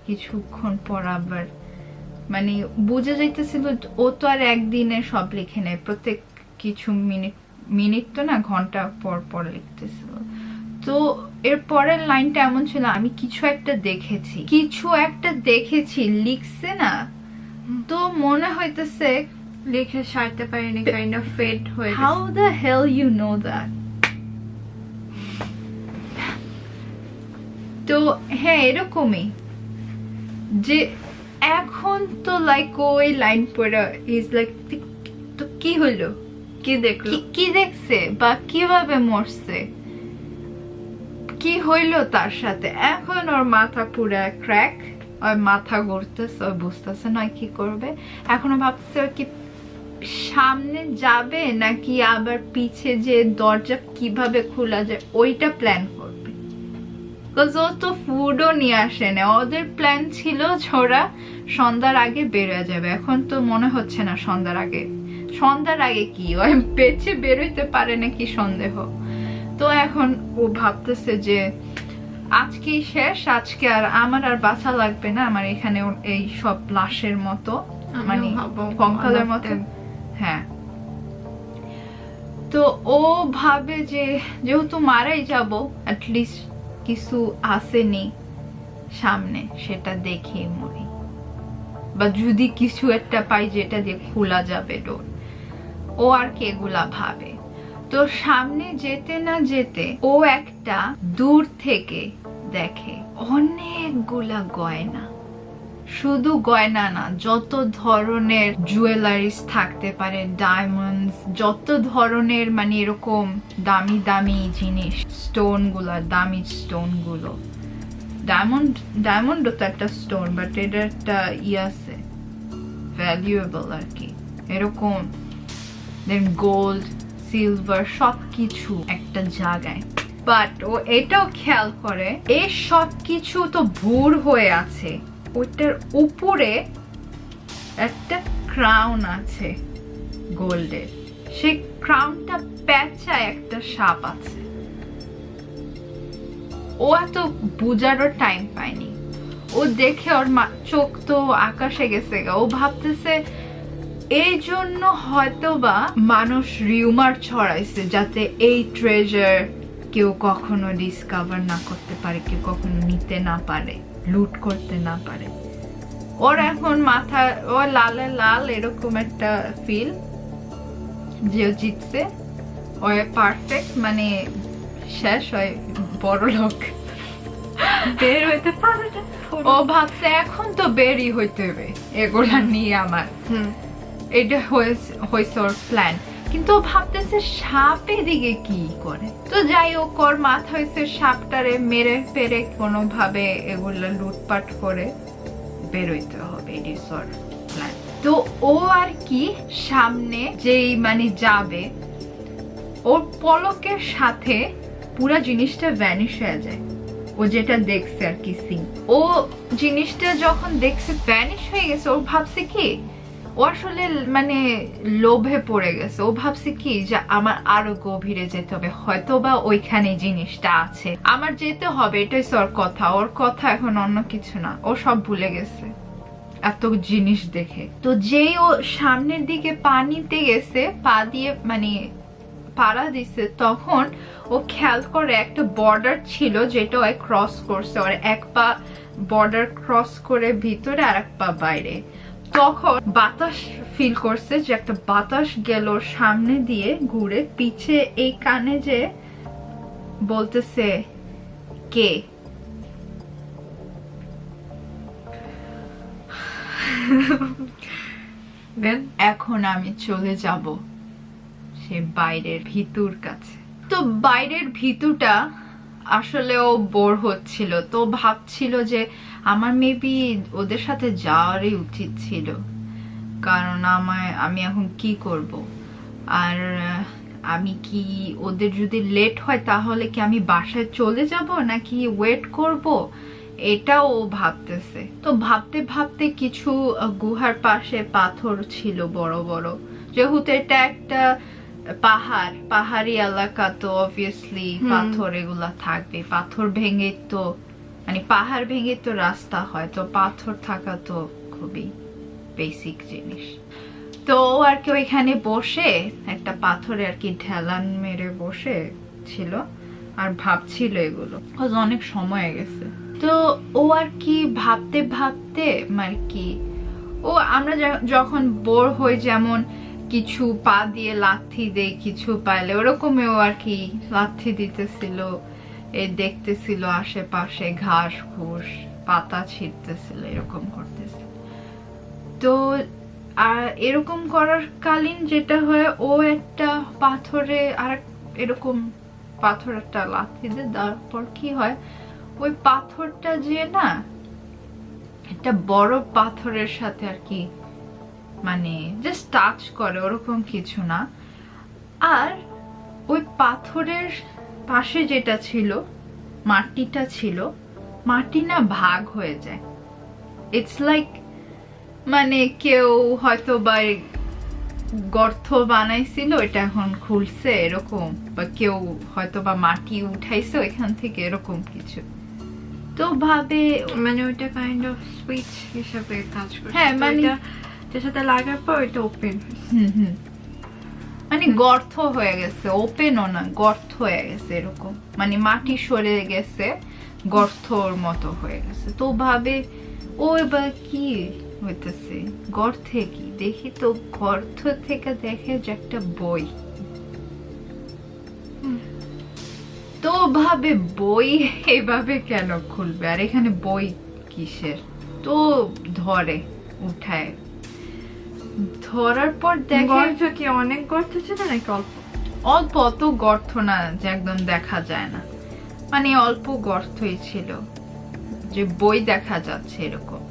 কিছুক্ষণ পর, আবার মানে বুঝে যাইতেছিল ও তো আর একদিনে সব লিখে নেয়, প্রত্যেক কিছু মিনিট তো না, ঘন্টা পর পর লিখতেছিল। তো এর পরের লাইনটা এমন ছিল, আমি কিছু একটা দেখেছি লিখছে না, তো মনে হইতেছে লিখে সারতে পারিনি, কাইন্ড অফ ফেড হয়ে গেছে। How the hell you know that? তো হ্যাঁ এরকমই, যে এখন তো লাইক ওই লাইন পড়া ইজ লাইক, তো কি হইলো, কি দেখলো, কি দেখছে বা কিভাবে মরছে, কি হইলো তার সাথে। এখন ওর মাথা পুরা ক্র্যাক, ওর মাথা ঘুরতেছে, ও বুঝতেছে না কি করবে। এখনো ভাবতেছে কি সামনে যাবে নাকি আবার পিছে যে দরজা কিভাবে খোলা যায় ওইটা প্ল্যান করবে। ও তো ফুডও নিয়ে আসে না, ওদের প্ল্যান ছিল ছোড়া সন্ধ্যার আগে বেরোয় যাবে। এখন তো মনে হচ্ছে না সন্ধ্যার আগে কি ওই বেঁচে বেরোইতে পারে নাকি সন্দেহ। তো এখন ও ভাবতেছে যে আজকেই শেষ, আজকে আর আমার আর বাঁচা লাগবে না, আমার এখানে এই সব লাশের মতো মানে কঙ্কালের মতো। হ্যাঁ, তো ও ভাবে যে যেহেতু মারাই যাব, অ্যাটলিস্ট কিছু আসেনি সামনে, সেটা দেখে মরি, বা যদি কিছু একটা পাই যেটা দিয়ে খোলা যাবে ডোর, ও আর কি এগুলা ভাবে। তো সামনে যেতে না যেতে ও একটা দূর থেকে দেখে অনেকগুলা গয়না, শুধু গয়না না, যত ধরনের জুয়েলারিস থাকতে পারে, ডায়মন্ডস, যত ধরনের মানে এরকম দামি দামি জিনিস, দামি স্টোন গুলো, ডায়মন্ডও তো একটা স্টোন, বাট এটা একটা আছে ভ্যালুয়েবল আর কি, এরকম দেন গোল্ড, সিলভার, সবকিছু একটা জায়গায়। বাট ও এটাও খেয়াল করে এই সব কিছু তো ভুর হয়ে আছে, ওইটার উপরে একটা ক্রাউন আছে গোল্ডের, সেই ক্রাউনটা পেঁচায় একটা সাপ আছে। ও এত বুঝারও টাইম পায়নি, ও দেখে ওর চোখ তো আকাশে গেছে গা। ও ভাবতেছে এই জন্য হয়তোবা মানুষ রিউমার ছড়াইছে যাতে এই ট্রেজার কেউ কখনো ডিসকভার না করতে পারে, কেউ কখনো নিতে না পারে, লুট করতে না পারে। ওর এখন মাথা ও লালে লাল এরকম একটা ফিল যে জিতছে, ও পারফেক্ট, মানে শেষ হয় বড় লোক, বের হইতে পারে। ও ভাবছে এখন তো বেরই হইতে হবে এগুলা নিয়ে আমার, এটা হয়েছে ওর প্ল্যান। কিন্তু ও ভাবতেছে সাপ এদিকে কি করে। তো যাই হোক, ওর মাথা হয়েছে সাপটারে মেরে ফেরে কোনোভাবে এগুলা লুটপাট করে বেরোইতে হবে, এটি ওর প্ল্যান। তো ও আর কি সামনে যেই মানে যাবে, ওর পলকের সাথে পুরা জিনিসটা ভ্যানিশ হয়ে যায়। ও যেটা দেখছে আর কি সিন, ও জিনিসটা যখন দেখছে ভ্যানিশ হয়ে গেছে, ও ভাবছে কি ও আসলে মানে লোভে পড়ে গেছে। ও ভাবছে কি যে আমার আরো গভীরে যেতে হবে, হয়তো বা ওইখানে জিনিসটা আছে, আমার যেতে হবে, এটাই ওর কথা। ওর কথা এখন অন্য কিছু না, ও সব ভুলে গেছে এত জিনিস দেখে। তো যেই ও সামনের দিকে পানিতে গেছে, পা দিয়ে মানে পাড়া দিছে, তখন ও খেয়াল করে একটা বর্ডার ছিল যেটা ও ক্রস করছে, ওর এক পা বর্ডার ক্রস করে ভিতরে আর এক পা বাইরে। তখন বাতাস ফিল করছে যে একটা বাতাস গেল ওর সামনে দিয়ে ঘুরে, পিছে এই কানে যে বলতেছে কে। এখন আমি চলে যাব সে বাইরের ভিতর কাছে। তো বাইরের ভিতরটা আসলে ও বোর হচ্ছিল, তো ভাবছিল যে আমার মেবি ওদের সাথে যাওয়ারই উচিত ছিল, কারণ আমি এখন কি করব। আর আমি কি ওদের যদি লেট হয় তাহলে কি আমি বাসায় চলে যাব নাকি ওয়েট করব, এটাও ও ভাবতেছে। তো ভাবতে ভাবতে কিছু গুহার পাশে পাথর ছিল বড় বড়, যেহেতু এটা একটা পাহাড়ি এলাকা, তো অবভিয়াসলি পাথর এগুলা থাকবে। পাথর ভেঙে তো মানে পাহাড় ভেঙে তো রাস্তা হয়, তো পাথর থাকা তো খুবই বেসিক জিনিস। তো আর কি ওইখানে বসে একটা পাথরে আর কি ঢেলান মেরে বসে ছিল আর ভাবছিল এগুলো। অনেক সময় গেছে, তো ও আর কি ভাবতে ভাবতে মানে কি ও আমরা যখন বোর হই, যেমন কিছু পা দিয়ে লাথি দেয় কিছু পাইলে, ওরকমও আর কি লাথি দিতেছিল, দেখতেছিল আশেপাশে ঘাস ঘুষ পাতা ছিঁড়তেছিল, এরকম করতেছিল। তো আর এরকম করার কালীন যেটা হয়, ও একটা পাথরে আর এরকম পাথর একটা লাথি দেয়, তারপর কি হয় ওই পাথরটা যে না একটা বড় পাথরের সাথে আর কি মানে জাস্ট টাচ করে, ওরকম কিছু না। আর ওই পাথরের পাশে যেটা ছিল মাটিটা ছিল, মাটি না ভাগ হয়ে যায়। ইটস লাইক মানে কেউ হয়তো বা গর্ত বানাইছিল, এটা এখন খুলছে এরকম, বা কেউ হয়তো বা মাটি উঠাইছে ওইখান থেকে, এরকম কিছু। তো ভাবে মানে ওইটা কাইন্ড অফ সুইচ হিসেবে কাজ করে। হ্যাঁ, মানে যার সাথে লাগার পর ওইটা ওপেন। মানে গর্ত হয়ে গেছে, ওপেনও না, গর্ত হয়ে গেছে এরকম, মানে মাটি সরে গেছে, গর্তর মতো হয়ে গেছে। তো ভাবে ও এবার কি হইতেছে, গর্তে কি দেখি, তো গর্ত থেকে দেখে যে একটা বই। তো ভাবে বই এভাবে কেন খুলবে, আর এখানে বই কিসের। তো ধরে উঠায়, ধরার পর দেখে গর্ত কি অনেক গর্ত ছিল নাকি অল্প? অল্প, অত গর্ত না যে একদম দেখা যায় না, মানে অল্প গর্তই ছিল, যে বই দেখা যাচ্ছে এরকম।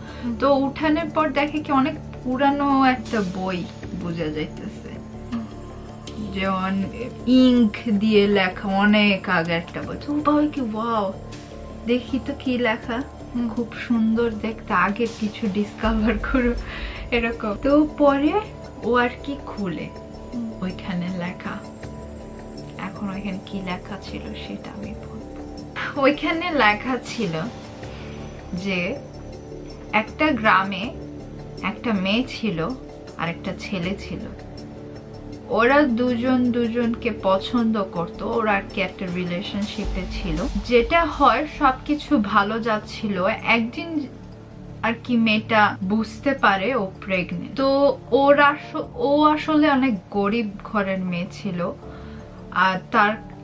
তো উঠানোর পর দেখে কি অনেক পুরানো একটা বই বোঝা যাইতেছে, যেমন ইঙ্ক দিয়ে লেখা, অনেক আগে একটা বই। তো ভাবে কি ওয়াও, দেখি তো কি লেখা, খুব সুন্দর দেখতে, আগে কিছু ডিসকভার করো এরকম। তো পরে ও আর কি খুলে ওইখানে লেখা, এখন ওইখানে কি লেখা ছিল সেটা আমি বলবো। ওইখানে লেখা ছিল যে একটা গ্রামে একটা মেয়ে ছিল আর একটা ছেলে ছিল, ওরা দুজনকে পছন্দ করতো, ওরা আর কি একটা রিলেশনশিপে ছিল। যেটা হয় সবকিছু ভালো যাচ্ছিল, একদিন আর কি মেয়েটা বুঝতে পারে ও প্রেগনেন্ট। তো ও আসলে অনেক গরিব ঘরের মেয়ে ছিল,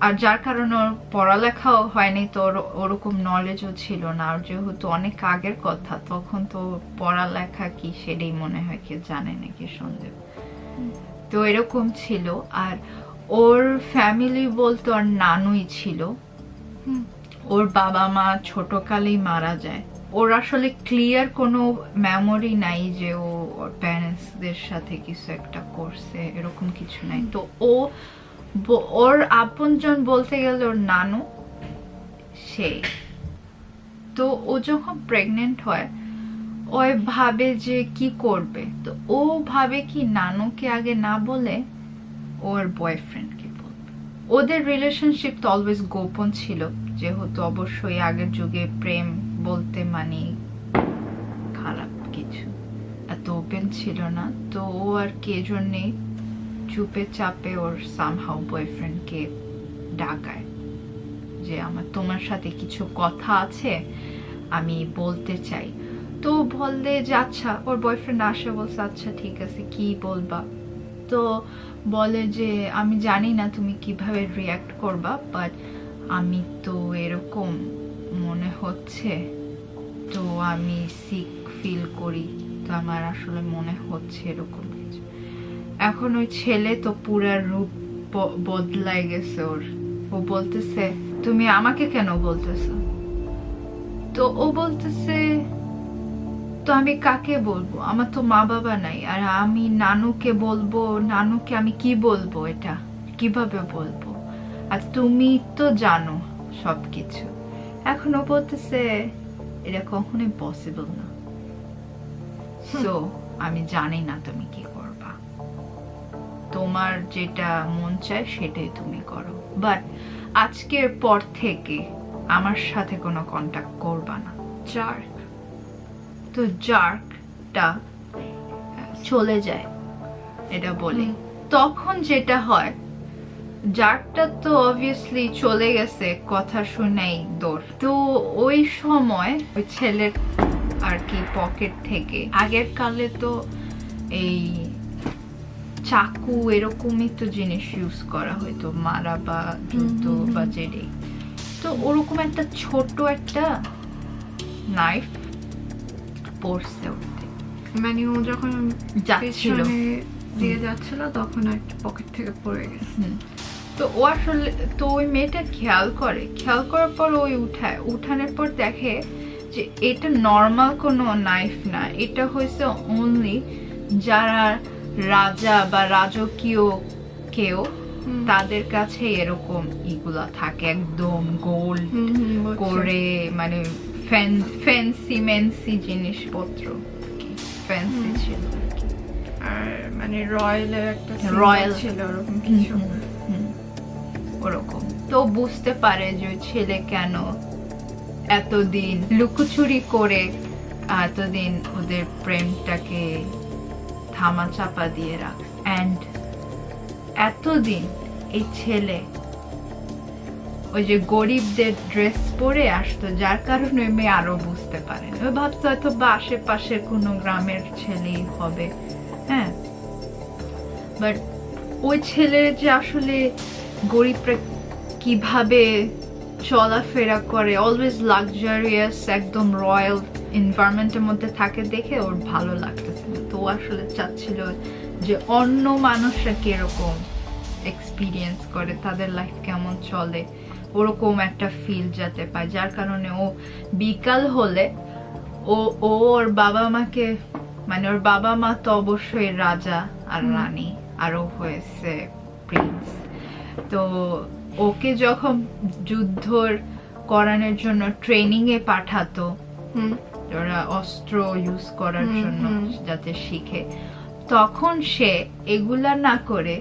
আর যার কারণে ওর পড়ালেখাও হয়নি, তো ওরকম নলেজও ছিল না। আর যেহেতু অনেক আগের কথা, তখন তো পড়ালেখা কি সেটাই মনে হয় কেউ জানে নাকি সন্দেহ। তো এরকম ছিল। আর ওর ফ্যামিলি বলতে ওর নানুই ছিল, ওর বাবা মা ছোটকালেই মারা যায়। ওর আসলে ক্লিয়ার কোনো মেমোরি নাই যে ও ওর প্যারেন্টসদের সাথে কিছু একটা করছে, এরকম কিছু নাই। তো ওর আপনজন বলতে গেলে ওর নানু সেই। তো ও যখন প্রেগনেন্ট হয়, ও ওই ভাবে যে কি করবে, তো ও ভাবে কি নানুকে আগে না বলে ওর বয়ফ্রেন্ডকে বলবে। ওদের রিলেশনশিপ তো অলওয়েজ গোপন ছিল, যেহেতু অবশ্যই আগের যুগে প্রেম বলতে মানে খারাপ কিছু, এত ওপেন ছিল না। তো ও আর কে জন্যে চুপে চাপে ওর সামহাউ বয়ফ্রেন্ডকে ডাকায় যে আমার তোমার সাথে কিছু কথা আছে, আমি বলতে চাই। তো বললে যে আচ্ছা, ওর বয়ফ্রেন্ড আসে, বলছে আচ্ছা ঠিক আছে কি বলবা। তো বলে যে আমি জানি না তুমি কিভাবে রিয়াক্ট করবা, বাট আমি তো এরকম মনে হচ্ছে, তো আমি সিক ফিল করি, তো আমার আসলে মনে হচ্ছে এরকম কিছু। এখন ওই ছেলে তো পুরা রূপ বদলাই গেছে ওর। ও বলতেছে তুমি আমাকে কেন বলতেছো? তো ও বলতেছে তো আমি কাকে বলবো, আমার তো মা বাবা নাই, আর আমি নানুকে বলবো, নানুকে আমি কি বলবো, এটা কিভাবে বলবো, আর তুমি তো জানো সবকিছু। এখন ও বলতেছে এটা কখনোই পসিবল না, সো আমি জানি না তুমি কি করবা, তোমার যেটা মন চায় সেটাই তুমি করো, বাট আজকের পর থেকে আমার সাথে কোনো কন্টাক্ট করবা না। জার্ক। তো জার্কটা চলে যায় এটা বলে। তখন যেটা হয়, জার্কটা তো অবভিয়াসলি চলে গেছে, কথা শুনেই দৌড়। তো ওই সময় ওই ছেলের আর কি পকেট থেকে, আগের কালে তো এই চাকু এরকমই তো জিনিস ইউজ করা হয়তো মারা বা জুতো বা যেটাই, তো ওরকম একটা ছোট একটা নাইফ পড়ছে ওতে। মানে ও যখন যাচ্ছিল পেছনে দিয়ে যাচ্ছিল তখন আর কি পকেট থেকে পড়ে গেছে। তো ও আসলে, তো ওই মেয়েটা খেয়াল করার পর ওই উঠানোর পর দেখে যে এটা নর্মাল কোনো নাইফ না, এটা হয়েছে অনলি যারা রাজা বা রাজকীয় কেউ, তাদের কাছে এরকম ইগুলা থাকে, একদম গোল্ড করে, মানে ফ্যান্সি জিনিসপত্র, ফ্যান্সি ছিল আর মানে রয়্যালের একটা রয়্যাল ছিল ওরকম কিছু। ওরকম। তো বুঝতে পারে যে ওই ছেলে কেন এতদিন লুকোচুরি করে এতদিন ওদের প্রেমটাকে থামা চাপা দিয়ে রাখে। অ্যান্ড এতদিন এই ছেলে ওই যে গরিবদের ড্রেস পরে আসতো, যার কারণে ওই মেয়ে আরো বুঝতে পারে, ওই ভাবতো হয়তো বা আশেপাশের কোনো গ্রামের ছেলেই হবে, হ্যাঁ। বাট ওই ছেলে যে আসলে গরিবরা কিভাবে চলাফেরা করে, অলওয়েজ লাক্সারিয়াস, একদম রয়্যাল এনভায়রনমেন্টের মধ্যে থাকে দেখে ওর ভালো লাগতেছে না। তো ও আসলে চাচ্ছিল যে অন্য মানুষরা কিরকম এক্সপিরিয়েন্স করে, তাদের লাইফ কেমন চলে, ওরকম একটা ফিল যাতে পায়। যার কারণে ও বিকাল হলে ওর বাবা মাকে, মানে ওর বাবা মা তো অবশ্যই রাজা আর রানী, আরও হয়েছে প্রিন্স, তো ওকে যখন যুদ্ধ করানোর জন্য ট্রেনিং এ পাঠাতো, ওরা অস্ত্র ইউজ করার জন্য যাতে শিখে, তখন সে এগুলা না করে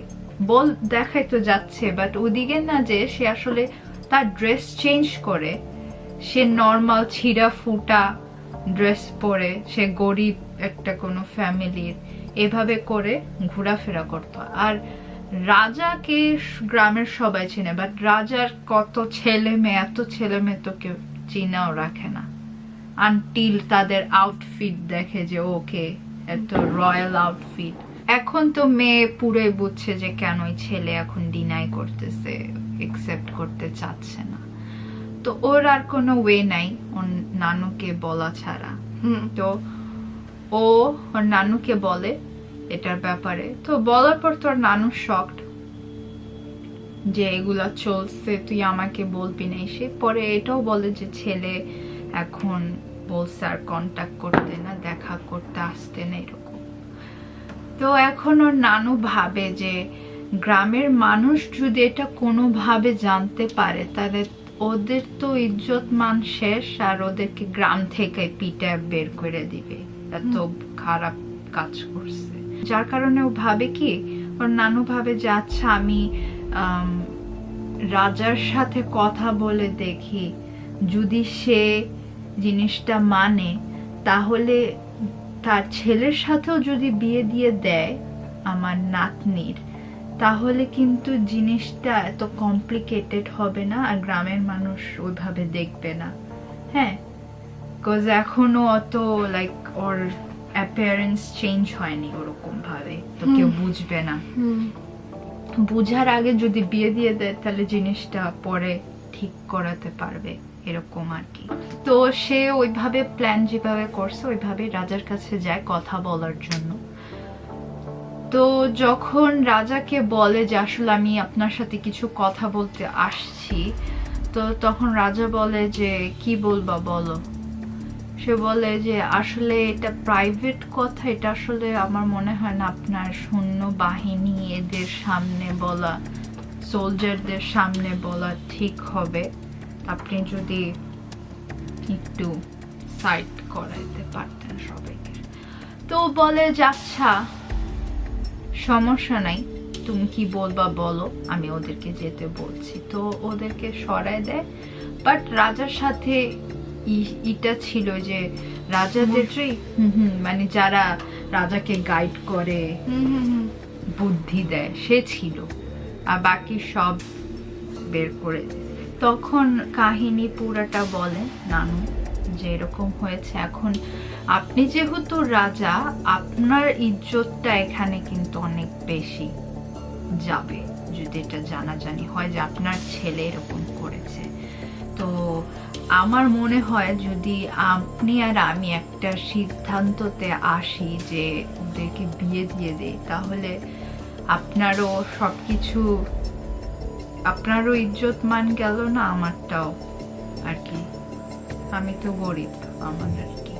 দেখাইতো যাচ্ছে, বাট ওদিকে না, যে সে আসলে তার ড্রেস চেঞ্জ করে, সে নর্মাল ছিঁড়া ফুটা ড্রেস পরে, সে গরিব একটা কোনো ফ্যামিলির, এভাবে করে ঘোরাফেরা করতো। আর রাজাকে গ্রামের সবাই চেনে, বাট রাজার কত ছেলে মেয়ে, এত ছেলে মেয়ে তো কেউ চিনাও রাখে না, আনটিল তাদের আউটফিট দেখে যে ওকে এত রয়্যাল আউটফিট। এখন তো মেয়ে পুরোই বুঝছে যে কেন ওই ছেলে এখন ডিনাই করতেছে, একসেপ্ট করতে চাচ্ছে না। তো ওর আর কোনো ওয়ে নাই ওর নানুকে বলা ছাড়া। তো ও ওর নানুকে বলে এটার ব্যাপারে। তো বলার পর তোর নানু শকড যে এগুলা চলছে, তুই আমাকে বলবি না। সে পরে এটাও বলে যে ছেলে এখন বলছে আর কন্ট্যাক্ট করতে না, দেখা করতে আসতে না, এরকম। তো এখন ওর নানু ভাবে যে গ্রামের মানুষ যদি এটা কোনোভাবে জানতে পারে, তাহলে ওদের তো ইজ্জত মান শেষ, আর ওদেরকে গ্রাম থেকে পিটায় বের করে দিবে। এত খারাপ কাজ করছে, যার কারণে ও ভাবে কি, ওর নানু ভাবে যে আচ্ছা আমি রাজার সাথে কথা বলে দেখি, যদি সে জিনিসটা মানে তাহলে তার ছেলের সাথেও যদি বিয়ে দিয়ে দেয় আমার নাতনির, তাহলে কিন্তু জিনিসটা এত কমপ্লিকেটেড হবে না আর গ্রামের মানুষ ওইভাবে দেখবে না। হ্যাঁ, বিকজ এখনো অত লাইক ওর অ্যাপিয়ারেন্স চেঞ্জ হয়নি ওরকম ভাবে, তো কেউ বুঝবে না। বুঝার আগে যদি বিয়ে দিয়ে দেয় তাহলে জিনিসটা পরে ঠিক করাতে পারবে, এরকম আর কি। তো সে ওইভাবে প্ল্যান যেভাবে করছে ওইভাবে রাজার কাছে যায় কথা বলার জন্য। তো যখন রাজাকে বলে যে আসলে আমি আপনার সাথে কিছু কথা বলতে আসছি, তো তখন রাজা বলে যে কি বলবা বলো। সে বলে যে আসলে এটা প্রাইভেট কথা, এটা আসলে আমার মনে হয় না আপনার সৈন্য বাহিনী এদের সামনে বলা, সোলজারদের সামনে বলা ঠিক হবে, আপনি যদি একটু সাইড করাইতে পারতেন সবাইকে। তো বলে যে আচ্ছা সমস্যা নাই, তুমি কি বলবা বলো, আমি ওদেরকে যেতে বলছি। তো ওদেরকে সরায় দেয়। বাট রাজার সাথে এটা ছিল যে রাজাদের মানে যারা রাজাকে গাইড করে বুদ্ধি দেয় সে ছিল, আর বাকি সব বের করে দিছে। তখন কাহিনী পুরাটা বলে নানু যে এরকম হয়েছে, এখন আপনি যেহেতু রাজা আপনার ইজ্জতটা এখানে কিন্তু অনেক বেশি যাবে যদি এটা জানাজানি হয় যে আপনার ছেলে এরকম করেছে। তো আমার মনে হয় যদি আপনি আর আমি একটা সিদ্ধান্ততে আসি যে ওদেরকে বিয়ে দিয়ে দেই, তাহলে আপনারও সবকিছু, আপনারও ইজ্জত মান গেল না, আমারটাও আর কি, আমি তো গরিব আমার আর কি।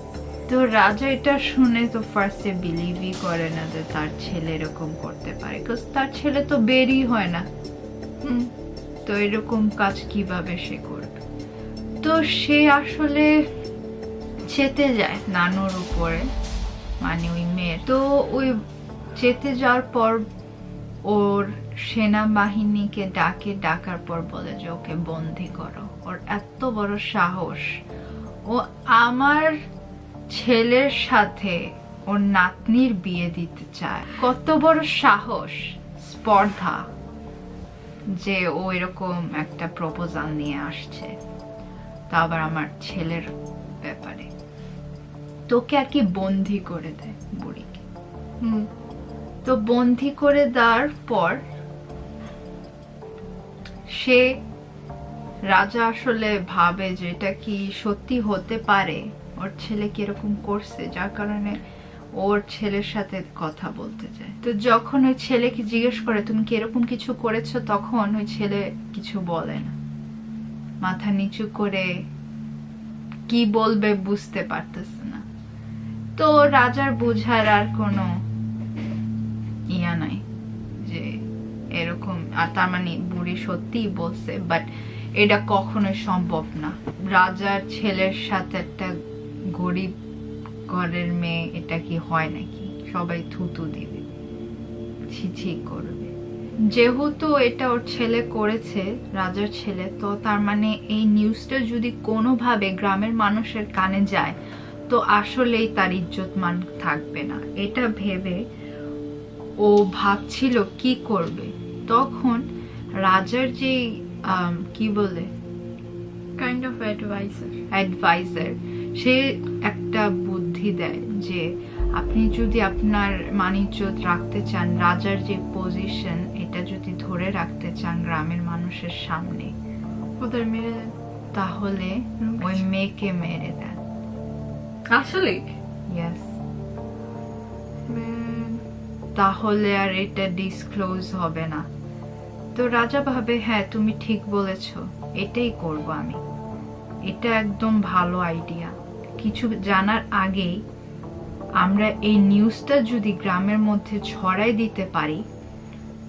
তো রাজা এটা শুনে তো ফার্স্টে বিলিভই করে না যে তার ছেলে এরকম করতে পারে, বিকজ তার ছেলে তো বেরই হয় না, তো এরকম কাজ কিভাবে সে করবে। তো সে আসলে চেতে যায় নানুর উপরে, মানে ওই মেয়ের। তো ওই চেতে যাওয়ার পর ওর সেনাবাহিনীকে ডাকার পর বলে যে ওকে বন্দি করো। ওর এত বড় সাহস, ও আমার ছেলের সাথে ওর নাতনির বিয়ে দিতে চায়। কত বড় সাহস, স্পর্ধা যে ও এরকম একটা প্রপোজাল নিয়ে আসছে, তা আবার আমার ছেলের ব্যাপারে। তোকে আর কি বন্দি করে দেয় বুড়িকে। তো বন্দি করে দেওয়ার পর সে রাজা আসলে ভাবে যে এটা কি সত্যি হতে পারে, ওর ছেলে কিরকম করছে, যার কারণে ওর ছেলের সাথে কথা বলতে চায়। তো যখন ওই ছেলেকে জিজ্ঞেস করে তুমি কি এরকম কিছু করেছো, তখন ওই ছেলে কিছু বলে না, মাথা নিচু করে কি বলবে বুঝতে পারতেছে না। তো রাজার বোঝার আর কোনো ইয়া নাই যে এরকম, আর তার মানে বুড়ি সত্যিই বলছে, বাট এটা কখনোই সম্ভব না। রাজার ছেলের সাথে একটা গরিব ঘরের মেয়ে, এটা কি হয় নাকি? সবাই থুতু দিবে, ছিছি করবে। যেহেতু এটা ওর ছেলে করেছে, রাজার ছেলে, তো তার মানে এই নিউজটা যদি কোনোভাবে গ্রামের মানুষের কানে যায় তো আসলেই তার ইজ্জত মান থাকবে না। এটা ভেবে ও ভাবছিল কি করবে। তখন রাজার যে কি বলে কাইন্ড অফ অ্যাডভাইজার, সে একটা বুদ্ধি দেয় যে আপনি যদি আপনার মান-ইজ্জত রাখতে চান, রাজার যে পজিশন এটা যদি ধরে রাখতে চান গ্রামের মানুষের সামনে, ওদের মেরে দেন, তাহলে ওই মেয়েকে মেরে দেন। আসলে ইয়েস, তাহলে আর এটা ডিসক্লোজ হবে না। তো রাজা ভাবে হ্যাঁ তুমি ঠিক বলেছো, এটাই করব আমি, এটা একদম ভালো আইডিয়া। কিছু জানার আগেই আমরা এই নিউজটা যদি গ্রামের মধ্যে ছড়াই দিতে পারি,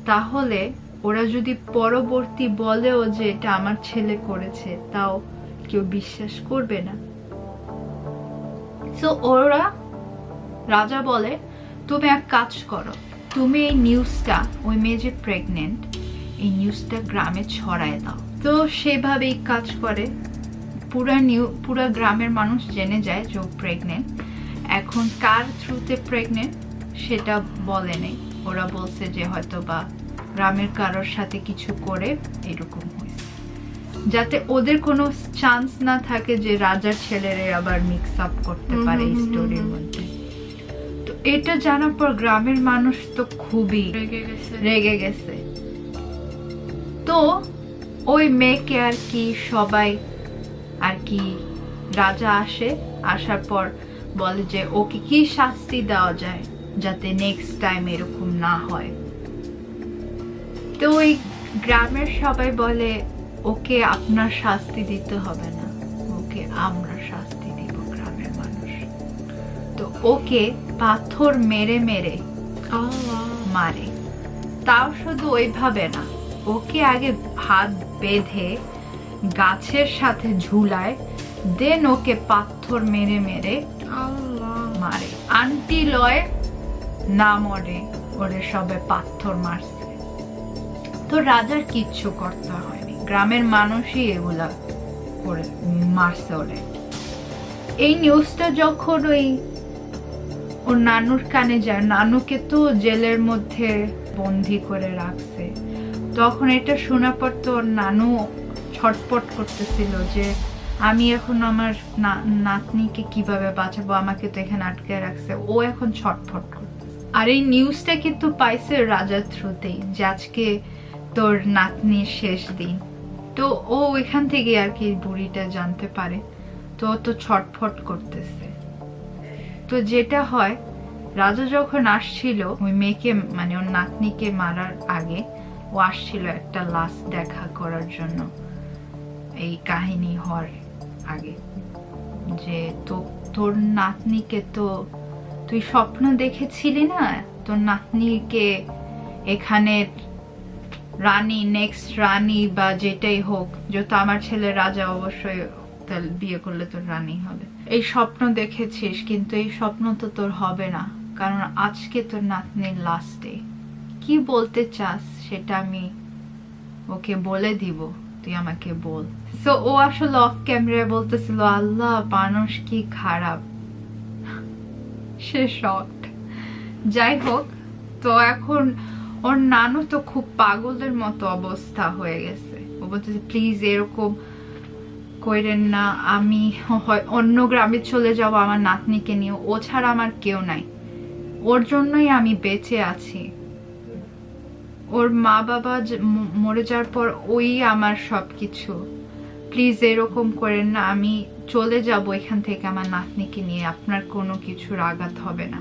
তাহলে ওরা যদি পরবর্তী বলেও যে এটা আমার ছেলে করেছে, তাও কেউ বিশ্বাস করবে না। তো ওরা রাজা বলে তুমি এক কাজ করো, তুমি এই নিউজটা, ওই মেয়ে যে প্রেগনেন্ট, এই নিউজটা গ্রামে ছড়ায় দাও। তো সেভাবেই কাজ করে, পুরা গ্রামের মানুষ জেনে যায় যে ও প্রেগনেন্ট। এখন কার থ্রুতে প্রেগনেন্ট সেটা বলে নেই, ওরা বলছে যে হয়তো বা গ্রামের কারোর সাথে কিছু করে এরকম হয়েছে, যাতে ওদের কোনো চান্স না থাকে যে রাজার ছেলেরে আবার মিক্স আপ করতে পারে এই স্টোরির মধ্যে। তো এটা জানার পর গ্রামের মানুষ তো খুবই রেগে গেছে। তো ওই মেয়েকে আর কি সবাই আর কি, রাজা আসার পর বলে যে ওকে কি শাস্তি দেওয়া যায় যাতে নেক্সট টাইম এরকম না হয়। তো ওই গ্রামের সবাই বলে ওকে আপনার শাস্তি দিতে হবে না, ওকে আমরা শাস্তি দিব গ্রামের মানুষ। তো ওকে পাথর মেরে মেরে মারে। তাও শুধু ওইভাবে না, ওকে আগে হাত বেঁধে গাছের সাথে ঝুলায়, দেন ওকে পাথর মেরে মেরে মারে। আন্টি লয় না মরে, ওরে সবে পাথর মারছে। তো রাজার কিচ্ছু করতে হয়নি, গ্রামের মানুষই এগুলা করে মারছে ওরে। এই নিউজটা যখন ওর নানুর কানে যায়, নানুকে তো জেলের মধ্যে বন্দি করে রাখছে, তখন এটা শোনার পর তো ওর নানু ছটপট করতেছিল যে আমি এখন আমার নাতনিকে কিভাবে বাঁচাবো, আমাকে তো এখানে আটকে রাখছে। ও এখন ছটফট করতেছে। আর এই নিউজটা কিন্তু পাইছে রাজার থ্রুতেই, যে আজকে তোর নাতনির শেষ দিন। তো ও এখান থেকে আর কি বুড়িটা জানতে পারে, তো ও তো ছটফট করতেছে। তো যেটা হয়, রাজা যখন আসছিল ওই মেয়েকে, মানে ওর নাতনিকে মারার আগে, ও আসছিল একটা লাশ দেখা করার জন্য এই কাহিনী হওয়ার আগে, যে তো তোর নাতনিকে তো তুই স্বপ্ন দেখেছিলি না, তোর নাতনিকে এখানে রানী, নেক্সট রানী বা যেটাই হোক, যেহেতু আমার ছেলে রাজা, অবশ্যই তাহলে বিয়ে করলে তোর রানী হবে, এই স্বপ্ন দেখেছিস, কিন্তু এই স্বপ্ন তো তোর হবে না, কারণ আজকে তোর নাতনির লাস্ট ডে। কি বলতে চাস সেটা আমি ওকে বলে দিব, তুই আমাকে বল। সো ও আসলে অফ ক্যামেরায় বলতেছিল আল্লাহ মানুষ কি খারাপ, সে শকড। যাই হোক, তো এখন ওর নানু তো খুব পাগলের মতো অবস্থা হয়ে গেছে। ও বলতেছে প্লিজ এরকম কইরেন না, আমি অন্য গ্রামে চলে যাবো আমার নাতনিকে নিয়ে, ও ছাড়া আমার কেউ নাই, ওর জন্যই আমি বেঁচে আছি। ওর মা বাবা মরে যাওয়ার পর ওই আমার সবকিছু, প্লিজ এরকম করেন না, আমি চলে যাব এখান থেকে আমার নাতনিকে নিয়ে, আপনার কোনো কিছুর আঘাত হবে না।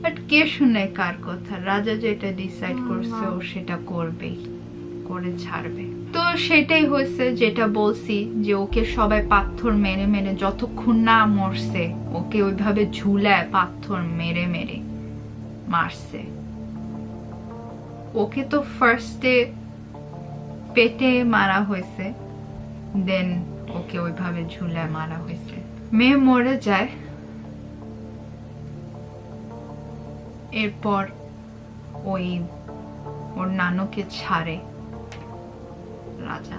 বাট কে শুনে কার কথা, রাজা যেটা ডিসাইড করছে ও সেটা করবেই, করে ছাড়বে। তো সেটাই হয়েছে যেটা বলছি, যে ওকে সবাই পাথর মেরে মেরে, যতক্ষণ না মরছে ওকে ওইভাবে ঝুলায় পাথর মেরে মেরে মারছে। ওকে তো ফার্স্টে পেটে মারা হয়েছে, দেন ওকে ওইভাবে ঝুলায় মারা হয়েছে। মেয়ে মরে যায়, এরপর ওর নানুকে ছাড়ে রাজা।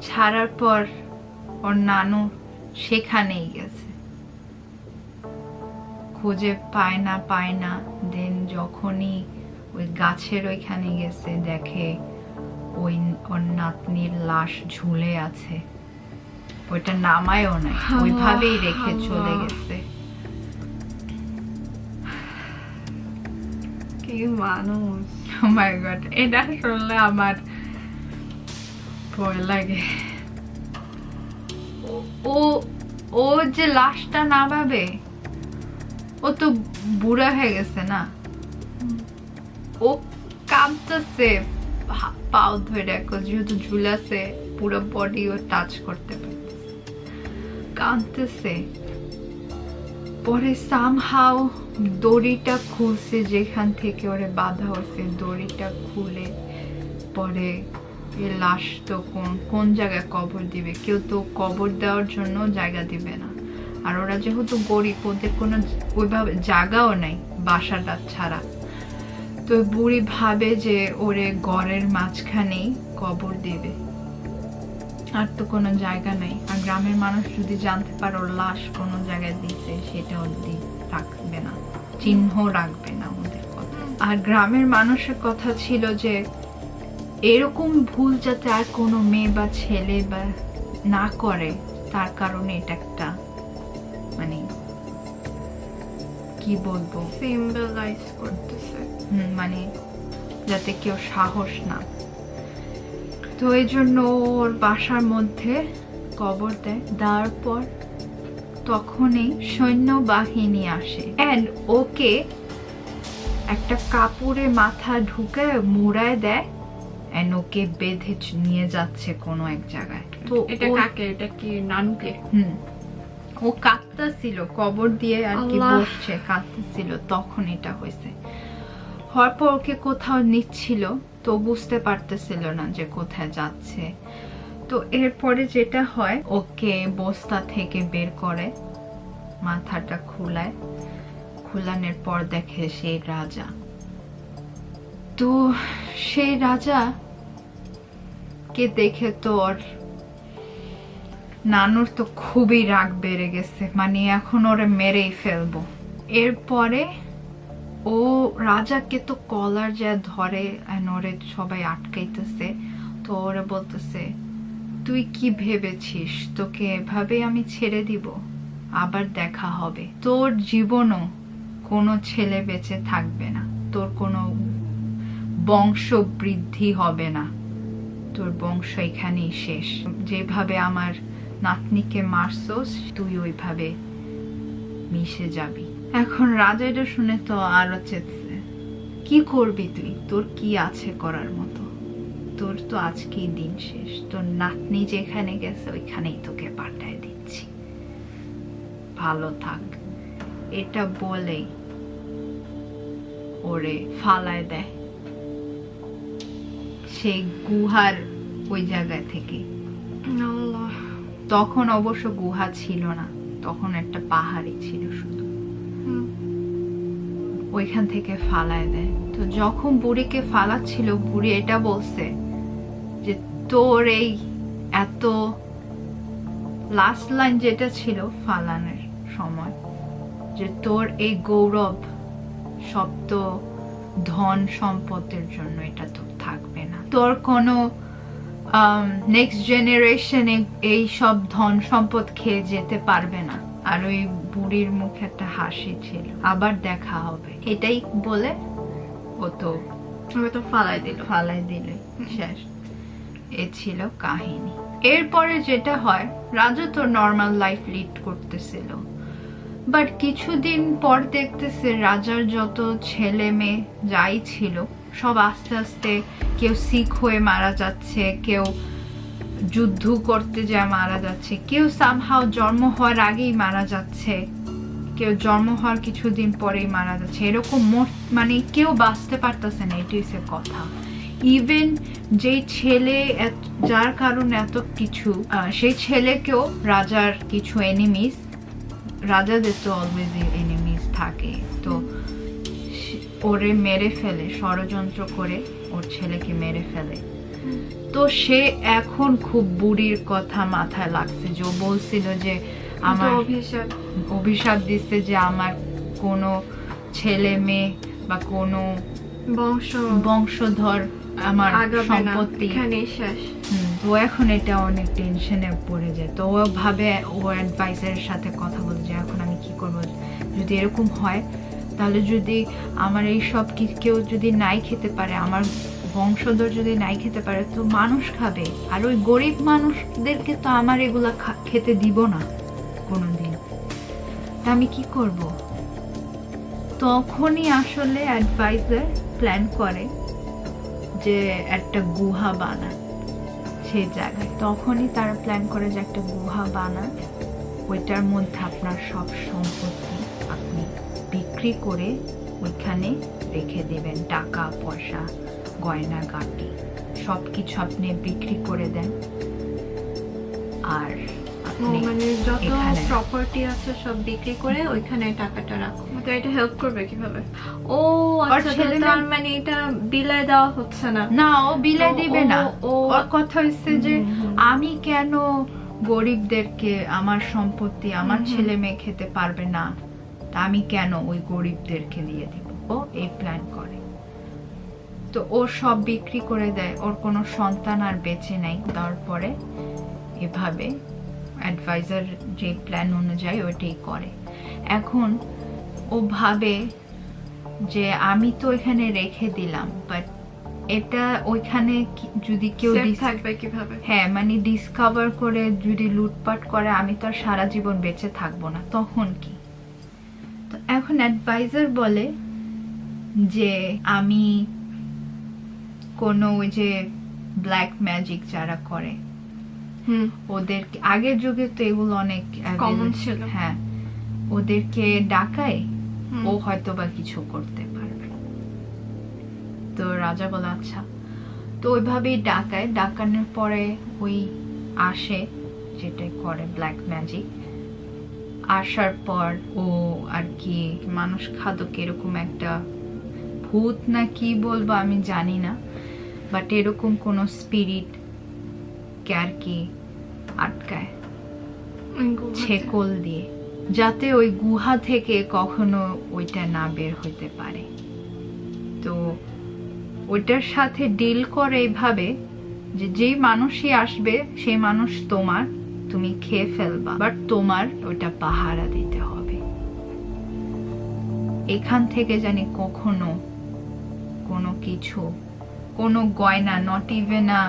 ছাড়ার পর ওর নানু সেখানেই গেছে, খুঁজে পায় না। দেন যখনই ওই গাছের ওইখানে গেছে, দেখে ওর নাতনির লাশ ঝুলে আছে, ওইটা নামায়ও নাই, ওইভাবেই রেখে চলে গেছে। কি মানুষ! Oh my God, এটা শুনলে আমার ভয় লাগে। ও যে লাশটা নামাবে, ও তো বুড়া হয়ে গেছে না, ও কাঁদতেছে পাও ধরে, যেহেতু ঝুলাছে পুরো বডি ও টাচ করতে পারতেছে, কাঁদতেছে। পরে সামহাও দড়িটা খুলছে, যেখান থেকে ওরে বাঁধা হয়েছে দড়িটা খুলে, পরে এই লাশ তো কোন জায়গায় কবর দিবে, কেউ তো কবর দেওয়ার জন্য জায়গা দিবে না, আর ওরা যেহেতু গরিব, ওদের কোনো ওইভাবে জায়গাও নেই বাসাটা ছাড়া। তো বুড়ি ভাবে যে ওরে ঘরের মাঝখানেই কবর দেবে, আর তো কোনো জায়গা নেই। আর গ্রামের মানুষ যদি জানতে পারে ওর লাশ কোনো জায়গায় দিছে, সেটা ওর রাখবে না, চিহ্ন রাখবে না ওদের কথা। আর গ্রামের মানুষের কথা ছিল যে এরকম ভুল যাতে আর কোনো মেয়ে বা ছেলে বা না করে, তার কারণে এটা একটা মানে কি বলবো, সিম্বলাইজ করতেছে। মানে যাতে কেউ সাহস না। তো এই জন্য ওর বাসার মধ্যে কবর দেয়। দেওয়ার পর তখনই সৈন্যবাহিনী আসে এন্ড ওকে একটা কাপড়ে মাথা ঢুকে মুড়ায় দেয় এন্ড ওকে বেঁধে নিয়ে যাচ্ছে কোনো এক জায়গায়। তো এটা কাকে? এটা কি নানুকে? ও কাঁদতেছিল, কবর দিয়ে আর কি আল্লাহ। বসছে, কাঁদতেছিল, তখন এটা হয়েছে। হওয়ার পর ওকে কোথাও নিচ্ছিল, তো বুঝতে পারতেছিল না যে কোথায় যাচ্ছে। তো এরপরে যেটা হয়, ওকে বস্তা থেকে বের করে, মাথাটা খুলানোর পর দেখে সেই রাজা। তো সেই রাজা কে দেখে তো ওর নানুর তো খুবই রাগ বেড়ে গেছে, মানে এখন ওরে মেরেই ফেলবো। এরপরে ও রাজাকে তো কলার যা ধরে, ওরে সবাই আটকাইতেছে। তো ওরে বলতেছে, তুই কি ভেবেছিস তোকে এভাবে আমি ছেড়ে দিব? আবার দেখা হবে, তোর জীবনও কোনো ছেলে বেঁচে থাকবে না, তোর কোনো বংশ বৃদ্ধি হবে না, তোর বংশ এখানেই শেষ। যেভাবে আমার নাতনিকে মারছস, তুই ওইভাবে মিশে যাবি। এখন রাজা এটা শুনে তো আরো চেতেছে, কি করবি তুই? তোর কি আছে করার মতো? তোর তো আজকেই দিন শেষ, তোর নাতনি যেখানে গেছে ওইখানেই তোকে পাঠায় দিচ্ছি, ভালো থাক। এটা বলেই ওরে ফালায় দেয় সেই গুহার ওই জায়গা থেকে। আল্লাহ। তখন অবশ্য গুহা ছিল না, তখন একটা পাহাড়ই ছিল শুধু। ওইখান থেকে ফালায় দেয়। তো যখন বুড়িকে ফালাচ্ছিল, বুড়ি এটা বলছে যে তোর এই এত লাস্ট লাইন যেটা ছিল ফালানোর সময়, যে তোর এই গৌরব সব তো ধন সম্পদের জন্য, এটা তো থাকবে না। তোর কোনো নেক্সট জেনারেশনে এই সব ধন সম্পদ খেয়ে যেতে পারবে না। আর ওই বুড়ির মুখে একটা হাসি ছিল, আবার দেখা হবে, এটাই বলে ও তো ফালাই দিলে শেষ। এ ছিল কাহিনী। এরপরে যেটা হয়, রাজা তো নর্মাল লাইফ লিড করতেছিল, বাট কিছুদিন পর দেখতেছে রাজার যত ছেলে মেয়ে যাই ছিল সব আস্তে আস্তে কেউ শিখ হয়ে মারা যাচ্ছে, কেউ যুদ্ধ করতে যায় মারা যাচ্ছে, কেউ সামহাও জন্ম হওয়ার আগেই মারা যাচ্ছে, কেউ জন্ম হওয়ার কিছুদিন পরেই মারা যাচ্ছে। এরকম মানে কেউ বাঁচতে পারতেছে না, এটি হচ্ছে কথা। ইভেন যে ছেলে যার কারণে এত কিছু, সেই ছেলেকেও রাজার কিছু এনিমিস, রাজাদের তো অলওয়েজ এনিমিস থাকে, তো ওরে মেরে ফেলে, ষড়যন্ত্র করে ওর ছেলেকে মেরে ফেলে। তো সে এখন খুব বুড়ির কথা মাথায় লাগছে, যে বলছিল যে আমার অভিশাপ দিচ্ছে যে আমার কোনো ছেলে মেয়ে বা কোনো বংশধর আমার সম্পত্তি শেষ। তো এখন এটা অনেক টেনশনে পড়ে যায়। তো ও ভাবে, ও অ্যাডভাইসারের সাথে কথা বলে যে এখন আমি কি করবো, যদি এরকম হয় তাহলে যদি আমার এই সব কেউ যদি নাই খেতে পারে, আমার বংশধর যদি নাই খেতে পারে, তো মানুষ খাবে, আর ওই গরিব মানুষদেরকে তো আমার এগুলা খেতে দিব না কোনোদিন। তা আমি কি করব? তখনই আসলে অ্যাডভাইজার প্ল্যান করে যে একটা গুহা বানায় সেই জায়গায়। তখনই তারা প্ল্যান করে যে একটা গুহা বানায়, ওইটার মধ্যে আপনার সব সম্পত্তি আপনি বিক্রি করে ওইখানে রেখে দেবেন, টাকা পয়সা গয়না গাটি সব কিছু আপনি বিক্রি করে দেন, আর নেই, মানে যত এখানে। প্রপার্টি আছে সব বিক্রি করে ওইখানে টাকাটা রাখো। তো এটা হেল্প করবে কিভাবে? ও আচ্ছা, ছেলে তার মানে এটা বিলায় দেওয়া হচ্ছে না। না, ও বিলাই তো দিবে না। ও- ওর কথা হচ্ছে যে হুম। আমি কেন গরিবদেরকে আমার সম্পত্তি আমার হুম। ছেলে মেয়ে খেতে পারবে না, তা আমি কেন ওই গরিবদেরকে দিয়ে দিব। ও এই প্ল্যান করে। তো ও সব বিক্রি করে দেয়, ওর কোনো সন্তান আর বেঁচে নাই। তারপরে এভাবে অ্যাডভাইজার যে প্ল্যান অনুযায়ী ওইটাই করে। এখন ও ভাবে যে আমি তো এখানে রেখে দিলাম, বাট এটা ওইখানে যদি কেউ Safe থাকবে কিভাবে? হ্যাঁ মানে ডিসকভার করে যদি লুটপাট করে, আমি তো আর সারা জীবন বেঁচে থাকবো না, তখন কি? তো এখন অ্যাডভাইজার বলে যে আমি কোনো ওই যে ব্ল্যাক ম্যাজিক যারা করে হুম। ওদেরকে, আগের যুগে তো এগুলো অনেক Common ছিল। হ্যাঁ, ওদেরকে ডাকায় হুম। ও হয়তো বা কিছু করতে পারবে। তো রাজা বলে আচ্ছা। তো ওইভাবেই ডাকায়, ডাকানোর পরে ওই আসে, যেটা করে ব্ল্যাক ম্যাজিক। আসার পর ও আর কি মানুষ খাদক এরকম একটা ভূত না কি বলবো আমি জানি না, বাট এরকম কোন স্পিরিট কে আর কি আটকায় ওই গুহাতে। ছেকল দিয়ে, যাতে ওই গুহা থেকে কখনো ওইটা না বের হইতে পারে। তো ওইটার সাথে ডিল করে এইভাবে যে যেই মানুষই আসবে সেই মানুষ তোমার, তুমি খেয়ে ফেলবা, বাট তোমার ওইটা পাহারা দিতে হবে। এখান থেকে জানি কখনো কোনো কিছু, কোনো গয়না, not even a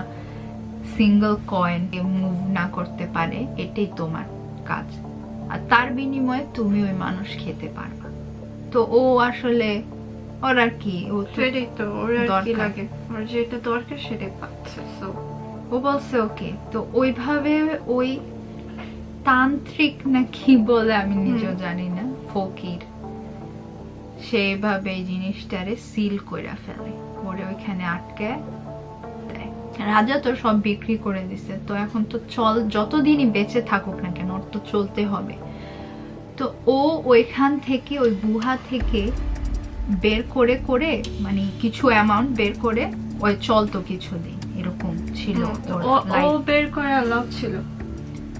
single coin move না করতে পারে, এটাই তোমার কাজ। আর তার বিনিময়ে তুমি ওই মানুষ খেতে পারবা। তো ও আসলে ওর আর কি, ও তো সেটাই তো ওর আর কি দরকার। লাগে, ওর যেটা দরকার সেটাই পাচ্ছে। So, ও বলছে ওকে। তো ওইভাবে ওই তান্ত্রিক না কি বলে আমি নিজেও জানি না, ফকির, সেইভাবে এই জিনিসটারে সিল করে ফেলে, ওরে ওইখানে আটকে দেয়। রাজা তো সব বিক্রি করে দিছে, তো এখন তো চল, যতদিনই বেঁচে থাকুক না কেন ওর তো চলতে হবে। তো ও ওইখান থেকে, ওই গুহা থেকে বের করে করে মানে কিছু অ্যামাউন্ট বের করে ওই চলতো কিছুদিন, এরকম ছিল ওর ও life। বের করা লাভ ছিল।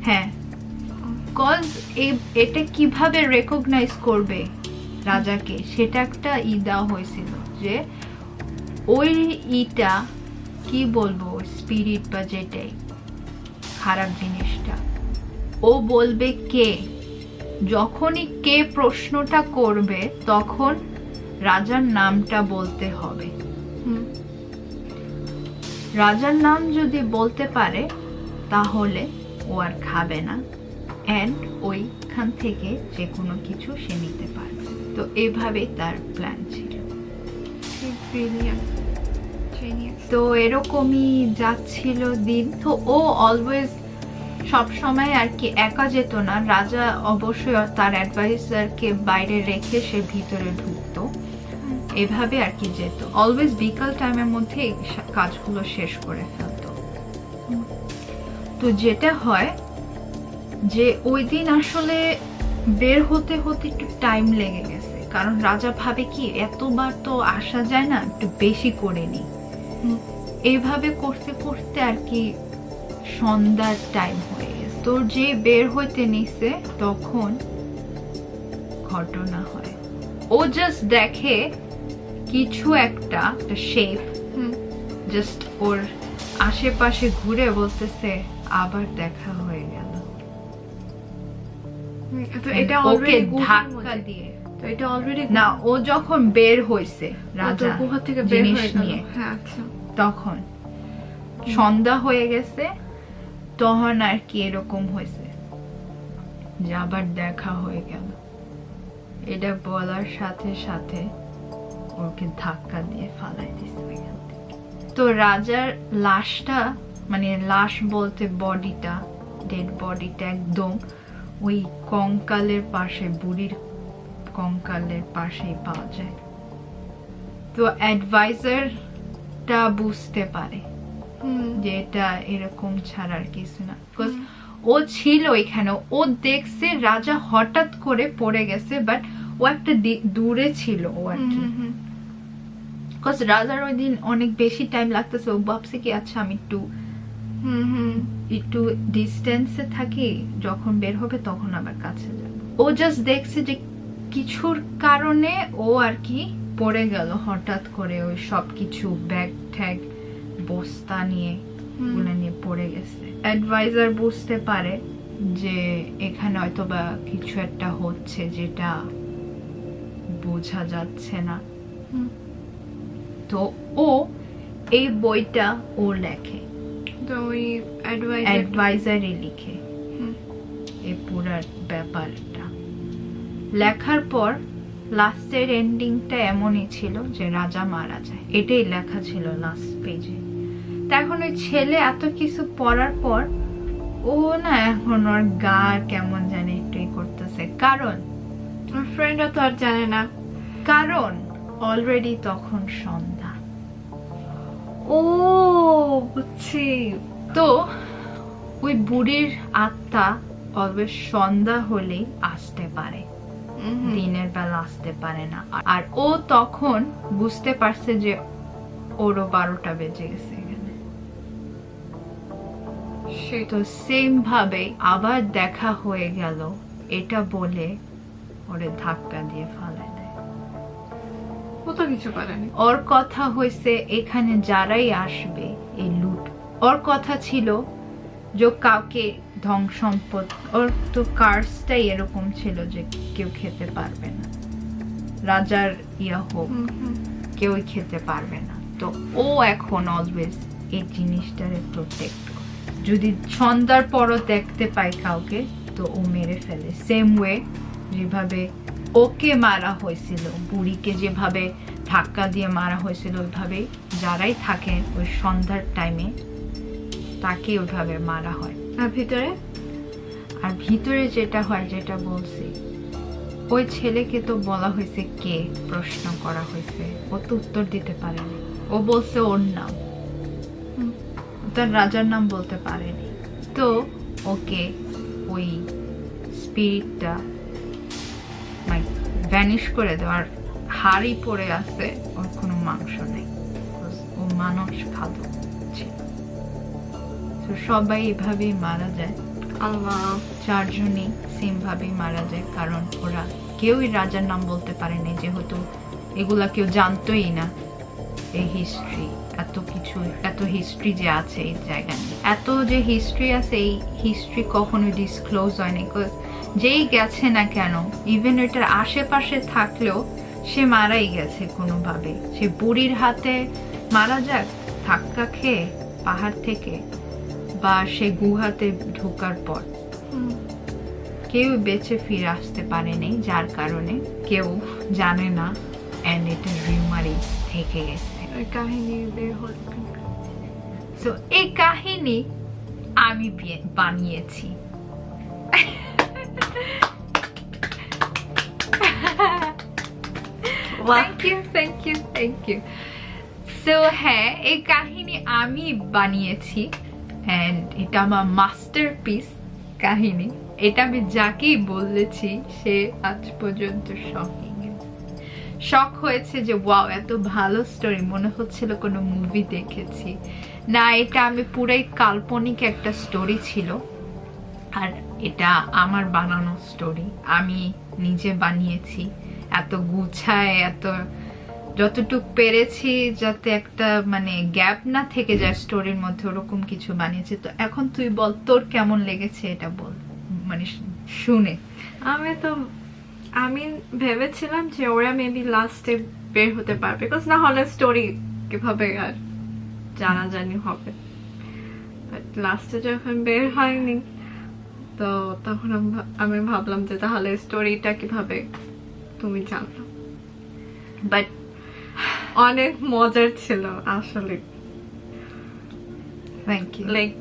হ্যাঁ, কজ এটা কিভাবে রেকগনাইজ করবে রাজাকে, সেটা একটা দেওয়া হয়েছিল যে ওই ইটা কি বলবো, স্পিরিট বা যেটাই খারাপ জিনিসটা, ও বলবে কে, যখনই কে প্রশ্নটা করবে তখন রাজার নামটা বলতে হবে। হুম। রাজার নাম যদি বলতে পারে তাহলে ও আর খাবে না, এন্ড ওইখান থেকে যে কোনো কিছু সে নিতে পারবে। তো এইভাবে তার প্ল্যান ছিল। Brilliant. Genius. তো এরকমই যাচ্ছিল দিন। তো ও অলওয়েজ সব সময় আর কি একা যেত না, রাজা অবশ্যই তার অ্যাডভাইজারকে বাইরে রেখে সে ভিতরে ঢুকতো, এভাবে আর কি যেত। অলওয়েজ বিকাল টাইমের মধ্যে এই কাজগুলো শেষ করে ফেলতো। তো যেটা হয় যে ওই দিন আসলে বের হতে হতে একটু টাইম লেগে গেছে, কারণ রাজা ভাবে কি এতবার তো আসা যায় না, একটু বেশি করে নি। এইভাবে করতে করতে আর কি সন্ধ্যার টাইম হয়ে গেছে। তো যে বের হইতে নিছে তখন ঘটনা হয়, ও জাস্ট দেখে কিছু একটা শেপ জাস্ট ওর আশেপাশে ঘুরে বলতেছে আবার দেখা হয়ে গেল। তো এটা ওকে অলরেডি ধাক্কা দিয়ে, তো এটা অলরেডি না ও যখন বের হইছে রাজা রাজা গুহা থেকে বের জিনিস হয়ে গেল। নিয়ে, হ্যাঁ, আচ্ছা। তখন সন্ধ্যা হয়ে গেছে, তখন আর কি এরকম হয়েছে যে আবার দেখা হয়ে গেল। এটা বলার সাথে সাথে ওকে ধাক্কা দিয়ে ফালাই দিছে এখান থেকে। তো রাজার লাশটা, মানে লাশ বলতে বডিটা, ডেড বডিটা একদম ওই কঙ্কালের পাশে, বুড়ির কঙ্কালের পাশেই পাওয়া যায়। তো অ্যাডভাইজারটা বুঝতে পারে যে এটা এরকম ছাড়ার কিছু না, বিকজ ও ছিল এখানে, ও দেখছে রাজা হঠাৎ করে পড়ে গেছে, বাট ও একটা দূরে ছিল ও আর কি। বিকজ রাজার ওই দিন অনেক বেশি টাইম লাগতেছে, ও ভাবছে কি আচ্ছা আমি একটু ডিস্টেন্সে থাকি, যখন বের হবে তখন আবার কাছে যাব। ও জাস্ট দেখছে যে কিছুর কারণে ও আর কি পড়ে গেল হঠাৎ করে, ওই সবকিছু ব্যাগ ট্যাগ বস্তা নিয়ে ওগুলো নিয়ে পড়ে গেছে। অ্যাডভাইজার বুঝতে পারে যে এখানে হয়তো বা কিছু একটা হচ্ছে যেটা বোঝা যাচ্ছে না, তো ও এই বইটা ও লেখে, তো ওই অ্যাডভাইজারই লিখে এই পুরো ব্যাপারটা। লেখার পর লাস্টের এন্ডিংটা এমনই ছিল যে রাজা মারা যায়, এটাই লেখা ছিল লাস্ট পেজে। তা এখন ওই ছেলে এত কিছু পড়ার পর ও না এখন ওর গা কেমন জানে একটুই করতেছে, কারণ আমার ফ্রেন্ডরা তো আর জানে না, কারণ অলরেডি তখন সন্ধ্যা। ও বুঝছি। তো ওই বুড়ির আত্মা অলওয়েজ সন্ধ্যা হলেই আসতে পারে, দিনের বেলা আসতে পারে না। আর ও তখন বুঝতে পারছে যে ওরও 12টা বেজে গেছে এখানে। তো সেম ভাবে আবার দেখা হয়ে গেল, এটা বলে ওরে ধাক্কা দিয়ে ফালাই দেয়। ও তো কিছু করেনি। ওর কথা হয়েছে এখানে যারাই আসবে এই লুট, ওর কথা ছিল যে কাউকে ধন সম্পদ, ওর তো কার্সটাই এরকম ছিল যে কেউ খেতে পারবে না, রাজার ইয়া হোক কেউই খেতে পারবে না। তো ও এখন অলওয়েজ এই জিনিসটারে প্রোটেক্ট করে, যদি সন্ধ্যার পরও দেখতে পায় কাউকে তো ও মেরে ফেলে। সেম ওয়ে যেভাবে ওকে মারা হয়েছিল, বুড়িকে যেভাবে ধাক্কা দিয়ে মারা হয়েছিল, ওইভাবে যারাই থাকে ওই সন্ধ্যার টাইমে তাকে ওইভাবে মারা হয়। আর ভিতরে যেটা হয়, যেটা বলছি, ওই ছেলেকে তো বলা হয়েছে কে, প্রশ্ন করা হয়েছে, ও তো উত্তর দিতে পারেনি। ও বলছে ওর নাম, তার রাজার নাম বলতে পারেনি। তো ওকে ওই স্পিরিটটা ভ্যানিশ করে দেওয়ার, হাড়ি পড়ে আছে, ওর কোনো মাংস নেই, ও মানুষ খাদ্য ছিল। তো সবাই এভাবেই মারা যায়, চারজনই সেম ভাবেই মারা যায়, কারণ ওরা কেউই রাজার নাম বলতে পারেনি, যেহেতু এগুলা কেউ জানতোই না। এই হিস্ট্রি, এত কিছু, এত হিস্ট্রি যে আছে এই জায়গায়, এত যে হিস্ট্রি আছে, এই হিস্ট্রি কখনো ডিসক্লোজ হয়নি। বিকজ যেই গেছে না কেন, ইভেন ওইটার আশেপাশে থাকলেও সে মারাই গেছে কোনোভাবে। সে বুড়ির হাতে মারা যাক, ধাক্কা খেয়ে পাহাড় থেকে, বা সে গুহাতে ঢোকার পর, কেউ বেঁচে ফিরে আসতে পারেনি, যার কারণে কেউ জানে না, এন্ড এটা রিউমারই থেকে গেছে। কাহিনী বের হল। সো এই কাহিনী আমি বানিয়েছি। Thank you. সো হ্যাঁ, এই কাহিনী আমি বানিয়েছি, এন্ড এটা আমার মাস্টারপিস কাহিনী। এটা আমি যাকেই বলেছি সে আজ পর্যন্ত শক হয়েছে যে ওয়াও, এত ভালো স্টোরি, মনে হচ্ছিল কোনো মুভি দেখেছি। না, এটা আমি পুরাই কাল্পনিক একটা স্টোরি ছিল, আর এটা আমার বানানো স্টোরি, আমি নিজে বানিয়েছি। এত গুছায়, এত যতটুক পেরেছি যাতে একটা মানে গ্যাপ না থেকে যায় স্টোরির মধ্যে, ওরকম কিছু বানিয়েছি। তো এখন তুই বল, তোর কেমন লেগেছে এটা বল, মানে শুনে। আমি ভেবেছিলাম যে ওরা মেবি লাস্টে বের হতে পারবে, বিকজ না হলে স্টোরি কিভাবে আর জানাজানি হবে। বাট লাস্টে যখন বের হয়নি, তো তখন আমি ভাবলাম যে তাহলে স্টোরিটা কিভাবে তুমি জানলো। বাট অনেক মজার ছিল আসলে। Thank you. লাইক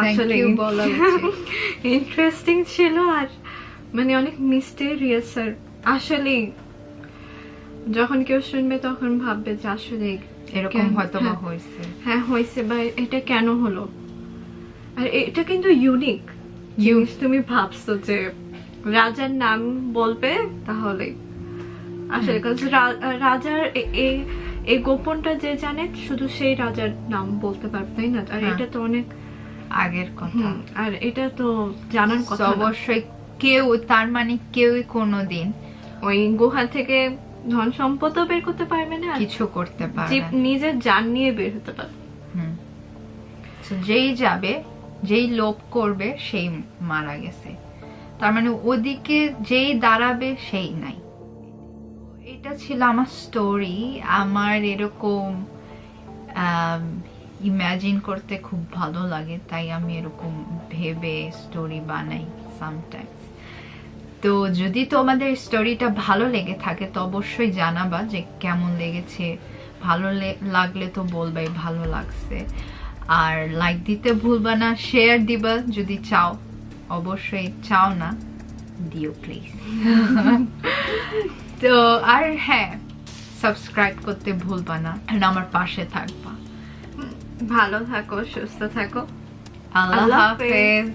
আসলে ইন্টারেস্টিং ছিল, আর মানে অনেক মিস্টেরিয়াস। আর আসলে যখন কেউ শুনবে তখন ভাববে যে আসলে এরকম হয়তো বা হয়েছে। হ্যাঁ হয়েছে, বা এটা কেন হলো। আর এটা কিন্তু ইউনিক জিনিস। তুমি ভাবছো যে রাজার নাম বলবে তাহলে আসলে কারণ রাজার এই গোপনটা যে জানে শুধু সেই রাজার নাম বলতে পারবে, তাই না? আর হ্যাঁ। এটা তো অনেক আগের কথা। আর এটা তো জানার তো কথা না। অবশ্যই কেউ, তার মানে কেউই কোনোদিন ওই গুহা থেকে ধন সম্পদও বের করতে পারবে না, কিছু করতে যে পারবে না। নিজের জান নিয়ে বের হতে পারবে। হুম। So, যেই যাবে, যেই লোভ করবে সেই মারা গেছে, তার মানে ওদিকে যেই দাঁড়াবে সেই নাই। এটা ছিল আমার স্টোরি। আমার এরকম ইমাজিন করতে খুব ভালো লাগে, তাই আমি এরকম ভেবে স্টোরি বানাই সামটাইমস। তো যদি তোমাদের স্টোরিটা ভালো লেগে থাকে তো অবশ্যই জানাবা যে কেমন লেগেছে। ভালো লাগলে তো বলবাই ভালো লাগছে, আর লাইক দিতে ভুলবা না, শেয়ার দিবা যদি চাও। অবশ্যই চাও না দিও প্লিজ। তো আর হ্যাঁ, সাবস্ক্রাইব করতে ভুলবা না, আর আমার পাশে থাকবা। ভালো থাকো, সুস্থ থাকো। আল্লাহ আল্লাহ হাফেজ।